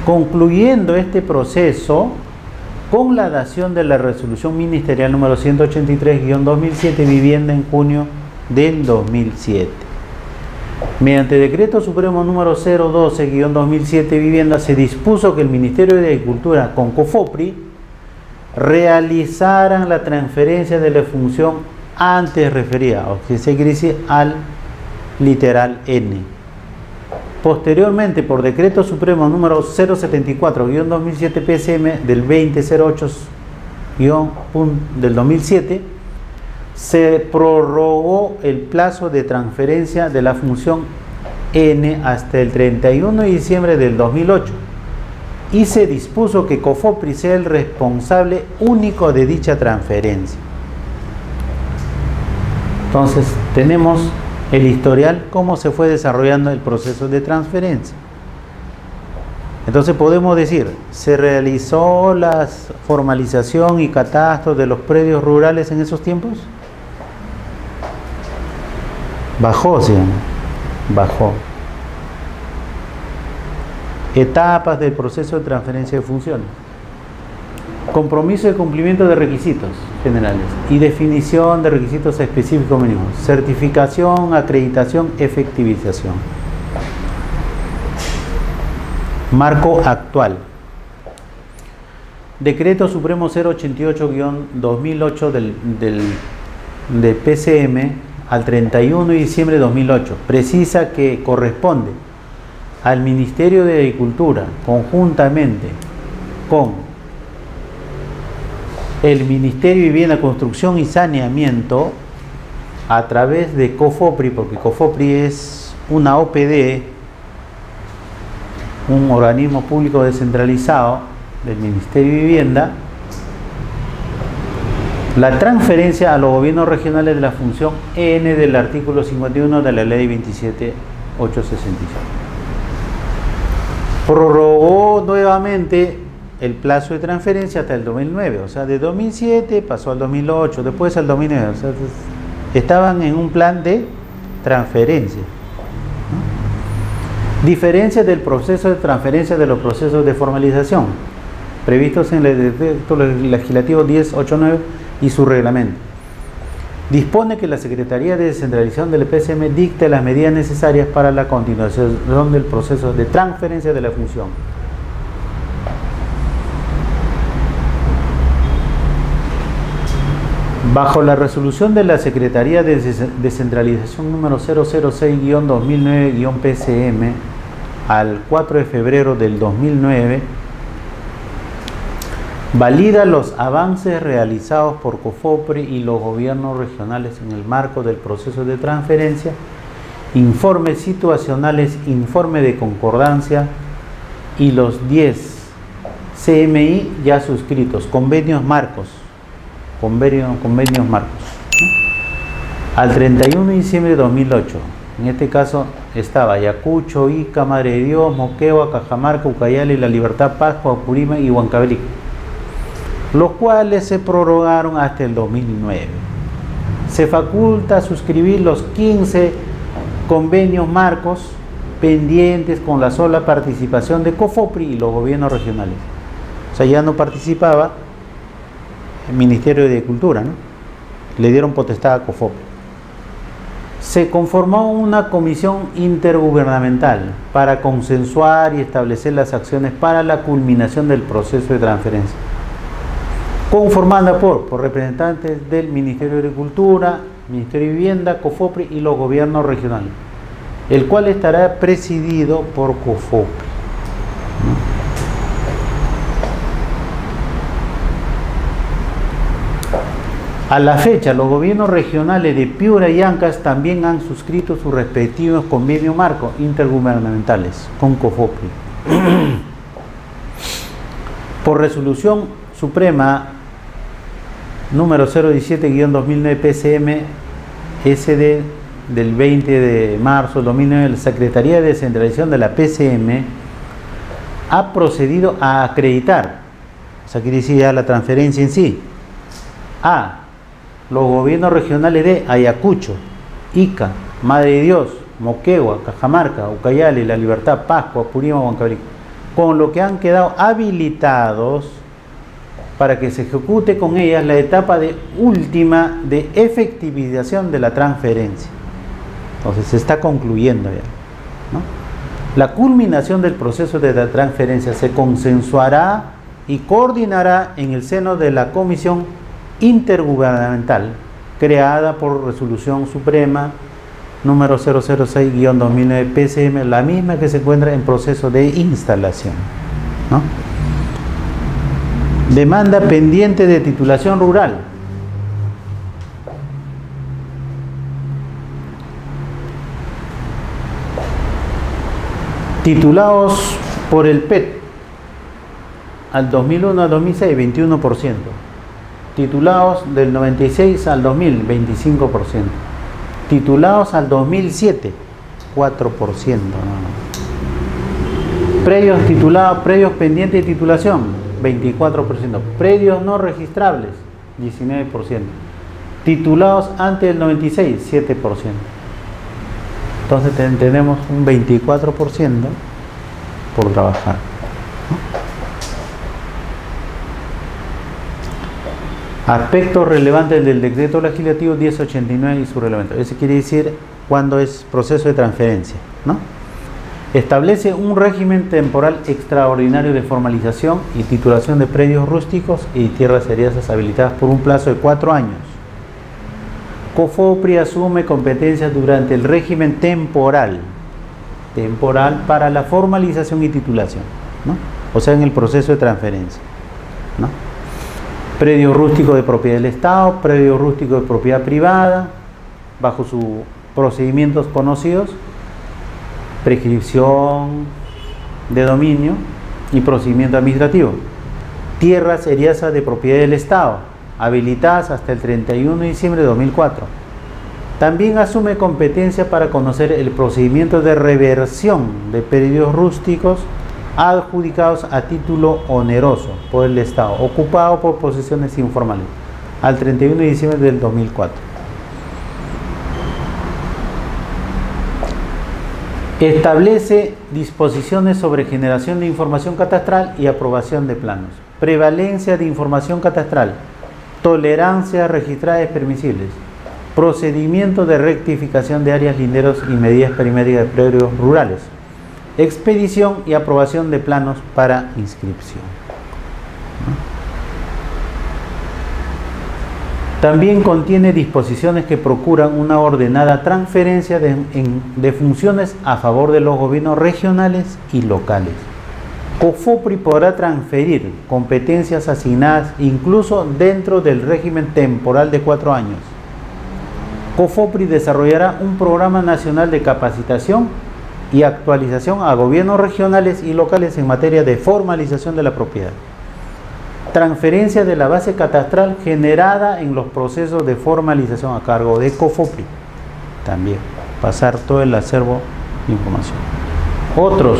[SPEAKER 1] concluyendo este proceso con la dación de la resolución ministerial número 183-2007 vivienda en junio del 2007. Mediante Decreto Supremo número 012-2007 vivienda, se dispuso que el Ministerio de Agricultura con COFOPRI realizaran la transferencia de la función antes referida, o que se quiere decir al literal N. Posteriormente, por Decreto Supremo número 074-2007 PCM del 2008 del 2007, se prorrogó el plazo de transferencia de la función N hasta el 31 de diciembre del 2008 y se dispuso que COFOPRI sea el responsable único de dicha transferencia. Entonces, tenemos el historial, cómo se fue desarrollando el proceso de transferencia. Entonces podemos decir, ¿se realizó la formalización y catastro de los predios rurales en esos tiempos? Bajó, ¿sí? Bajó. Etapas del proceso de transferencia de funciones. Compromiso de cumplimiento de requisitos generales y definición de requisitos específicos mínimos. Certificación, acreditación, efectivización. Marco actual. Decreto Supremo 088-2008 del PCM al 31 de diciembre de 2008 precisa que corresponde al Ministerio de Agricultura conjuntamente con el Ministerio de Vivienda, Construcción y Saneamiento a través de COFOPRI, porque COFOPRI es una OPD, un organismo público descentralizado del Ministerio de Vivienda, la transferencia a los gobiernos regionales de la función N del artículo 51 de la ley 27866. Prorrogó nuevamente el plazo de transferencia hasta el 2009, o sea, de 2007 pasó al 2008, después al 2009, o sea, estaban en un plan de transferencia. Diferencia del proceso de transferencia de los procesos de formalización previstos en el decreto legislativo 1089 y su reglamento. Dispone que la Secretaría de Descentralización del PCM dicte las medidas necesarias para la continuación del proceso de transferencia de la función. Bajo la resolución de la Secretaría de Descentralización número 006-2009-PCM al 4 de febrero del 2009, valida los avances realizados por COFOPRI y los gobiernos regionales en el marco del proceso de transferencia, informes situacionales, informe de concordancia y los 10 CMI ya suscritos, convenios marcos. Convenios marcos, ¿no? Al 31 de diciembre de 2008, en este caso estaba Ayacucho, Ica, Madre de Dios, Moquegua, Cajamarca, Ucayali, La Libertad, Pascua, Apurímac y Huancavelica, los cuales se prorrogaron hasta el 2009. Se faculta suscribir los 15 convenios marcos pendientes con la sola participación de COFOPRI y los gobiernos regionales. O sea, ya no participaba el Ministerio de Cultura, ¿no? Le dieron potestad a COFOPRI. Se conformó una comisión intergubernamental para consensuar y establecer las acciones para la culminación del proceso de transferencia, conformada por representantes del Ministerio de Agricultura, Ministerio de Vivienda, COFOPRI y los gobiernos regionales, el cual estará presidido por COFOPRI. A la fecha, los gobiernos regionales de Piura y Ancash también han suscrito sus respectivos convenios marcos intergubernamentales con COFOPRI. Por resolución suprema número 017-2009 PCM SD del 20 de marzo de 2009, la Secretaría de Descentralización de la PCM ha procedido a acreditar, o sea, quiere decir ya la transferencia en sí, a los gobiernos regionales de Ayacucho, Ica, Madre de Dios, Moquegua, Cajamarca, Ucayali, La Libertad, Pascua, Apurímac, Huancavelica, con lo que han quedado habilitados para que se ejecute con ellas la etapa última de efectivización de la transferencia. Entonces se está concluyendo ya, ¿no? La culminación del proceso de la transferencia se consensuará y coordinará en el seno de la Comisión Intergubernamental creada por Resolución Suprema número 006-2009 PCM, la misma que se encuentra en proceso de instalación, ¿no? Demanda pendiente de titulación rural. Titulados por el PET al 2001 al 2006, 21%. Titulados del 96 al 2000, 25%. Titulados al 2007, 4%. Predios titulados, predios pendientes de titulación, 24%. Predios no registrables, 19%. Titulados antes del 96, 7%. Entonces tenemos un 24% por trabajar. Aspectos relevantes del decreto legislativo 1089 y su reglamento. Eso quiere decir cuando es proceso de transferencia, ¿no? Establece un régimen temporal extraordinario de formalización y titulación de predios rústicos y tierras heredades habilitadas por un plazo de 4 años. COFOPRI asume competencias durante el régimen temporal para la formalización y titulación, ¿no? O sea, en el proceso de transferencia, ¿no? Predio rústico de propiedad del Estado, predio rústico de propiedad privada, bajo sus procedimientos conocidos, prescripción de dominio y procedimiento administrativo. Tierras heredades de propiedad del Estado, habilitadas hasta el 31 de diciembre de 2004. También asume competencia para conocer el procedimiento de reversión de predios rústicos adjudicados a título oneroso por el Estado, ocupado por posesiones informales, al 31 de diciembre del 2004. Establece disposiciones sobre generación de información catastral y aprobación de planos, prevalencia de información catastral, tolerancias registradas permisibles, procedimiento de rectificación de áreas linderos y medidas perimétricas de predios rurales, expedición y aprobación de planos para inscripción. También contiene disposiciones que procuran una ordenada transferencia de funciones a favor de los gobiernos regionales y locales. COFOPRI podrá transferir competencias asignadas incluso dentro del régimen temporal de 4 años. COFOPRI desarrollará un programa nacional de capacitación y actualización a gobiernos regionales y locales en materia de formalización de la propiedad. Transferencia de la base catastral generada en los procesos de formalización a cargo de COFOPRI. También pasar todo el acervo de información. Otros,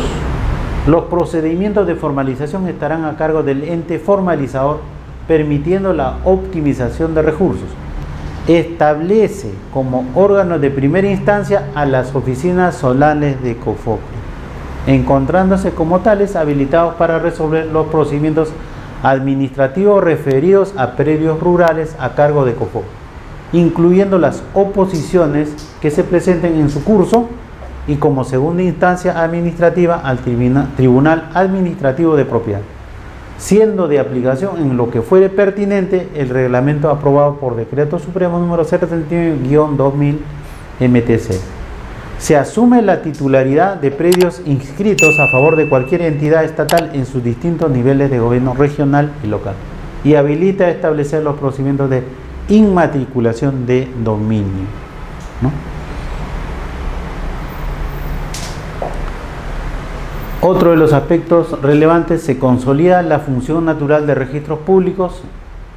[SPEAKER 1] los procedimientos de formalización estarán a cargo del ente formalizador, permitiendo la optimización de recursos. Establece como órgano de primera instancia a las oficinas zonales de COFOPRI, encontrándose como tales habilitados para resolver los procedimientos administrativos referidos a predios rurales a cargo de COFOPRI, incluyendo las oposiciones que se presenten en su curso y como segunda instancia administrativa al Tribunal Administrativo de Propiedad, siendo de aplicación en lo que fuere pertinente el reglamento aprobado por Decreto Supremo número 039-2000 MTC. Se asume la titularidad de predios inscritos a favor de cualquier entidad estatal en sus distintos niveles de gobierno regional y local y habilita a establecer los procedimientos de inmatriculación de dominio, ¿no? Otro de los aspectos relevantes, se consolida la función natural de registros públicos,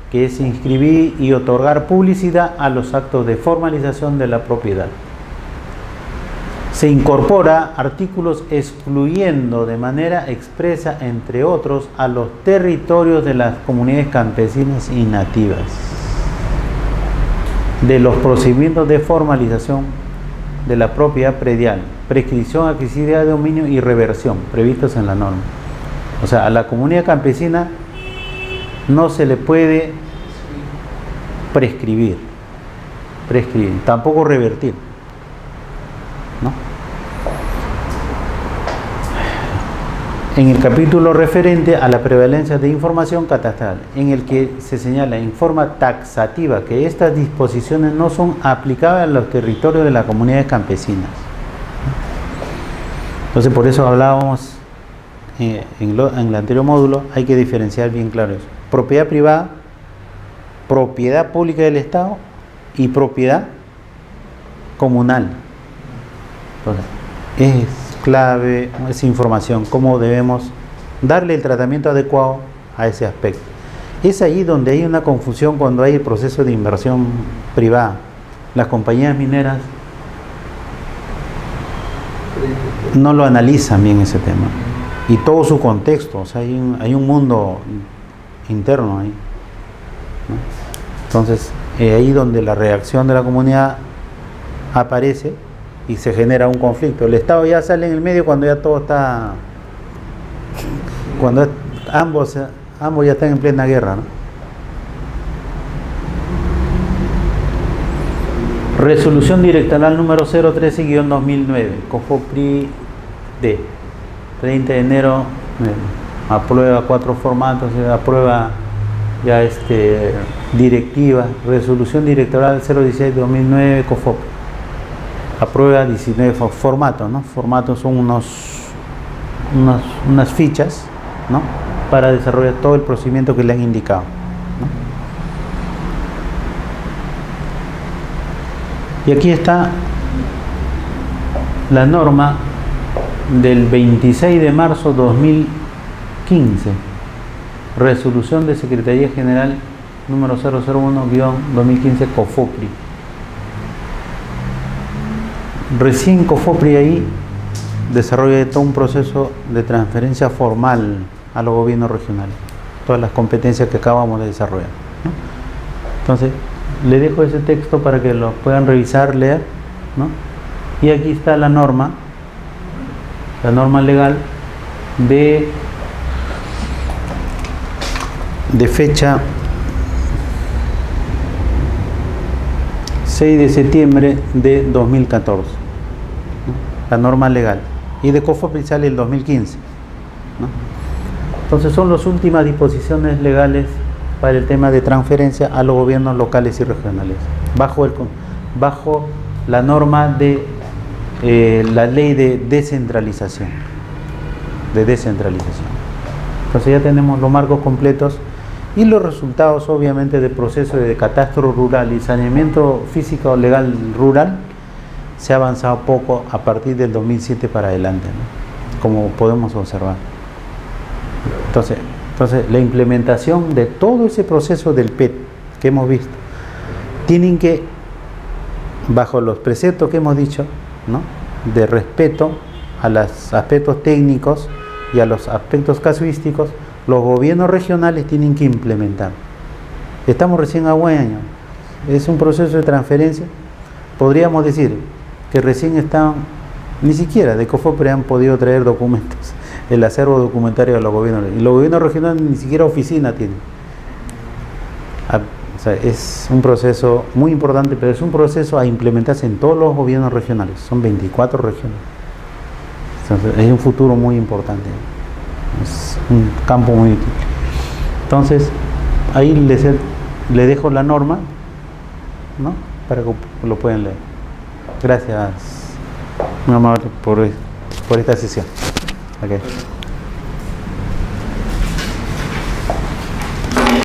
[SPEAKER 1] que es inscribir y otorgar publicidad a los actos de formalización de la propiedad. Se incorpora artículos excluyendo de manera expresa, entre otros, a los territorios de las comunidades campesinas y nativas de los procedimientos de formalización de la propiedad predial, prescripción, adquisición de dominio y reversión previstos en la norma. O sea, a la comunidad campesina no se le puede prescribir, tampoco revertir, ¿no? En el capítulo referente a la prevalencia de información catastral, en el que se señala en forma taxativa que estas disposiciones no son aplicables a los territorios de las comunidades campesinas. Entonces, por eso hablábamos en el anterior módulo, hay que diferenciar bien claro eso: propiedad privada, propiedad pública del Estado y propiedad comunal. Entonces, es clave esa información, cómo debemos darle el tratamiento adecuado a ese aspecto. Es ahí donde hay una confusión cuando hay el proceso de inversión privada. Las compañías mineras no lo analizan bien ese tema y todo su contexto. O sea, hay un mundo interno ahí, ¿no? Entonces, ahí donde la reacción de la comunidad aparece y se genera un conflicto. El Estado ya sale en el medio cuando ya todo está, cuando ambos ya están en plena guerra, ¿no? Resolución directoral número 013-2009, COFOPRI D, 30 de enero, aprueba 4 formatos, aprueba ya directiva, resolución directoral 016-2009, COFOPRI, aprueba 19 formatos, ¿no? Formatos son unas fichas, ¿no? Para desarrollar todo el procedimiento que le han indicado, ¿no? Y aquí está la norma del 26 de marzo 2015, resolución de Secretaría General número 001-2015 COFOPRI. Recién COFOPRI ahí desarrolla todo un proceso de transferencia formal a los gobiernos regionales, todas las competencias que acabamos de desarrollar, ¿no? Entonces, le dejo ese texto para que lo puedan revisar, leer, ¿no? Y aquí está la norma legal de fecha 6 de septiembre de 2014, ¿no? La norma legal, y de COFOPRI sale el 2015, ¿no? Entonces son las últimas disposiciones legales para el tema de transferencia a los gobiernos locales y regionales, bajo la norma de la ley de descentralización. Entonces ya tenemos los marcos completos y los resultados, obviamente, del proceso de catastro rural y saneamiento físico legal rural. Se ha avanzado poco a partir del 2007 para adelante, ¿no? Como podemos observar. Entonces, la implementación de todo ese proceso del PET que hemos visto, tienen que, bajo los preceptos que hemos dicho, ¿no? De respeto a los aspectos técnicos y a los aspectos casuísticos, los gobiernos regionales tienen que implementar. Estamos recién a buen año, es un proceso de transferencia. Podríamos decir que recién están, ni siquiera de COFOPRI han podido traer documentos, el acervo documentario de los gobiernos, y los gobiernos regionales ni siquiera oficina tienen. O sea, es un proceso muy importante, pero es un proceso a implementarse en todos los gobiernos regionales, son 24 regiones. Entonces, es un futuro muy importante, es un campo muy útil. Entonces, ahí le dejo la norma, ¿no? Para que lo puedan leer. Gracias, muy amable, por esta sesión. Okay.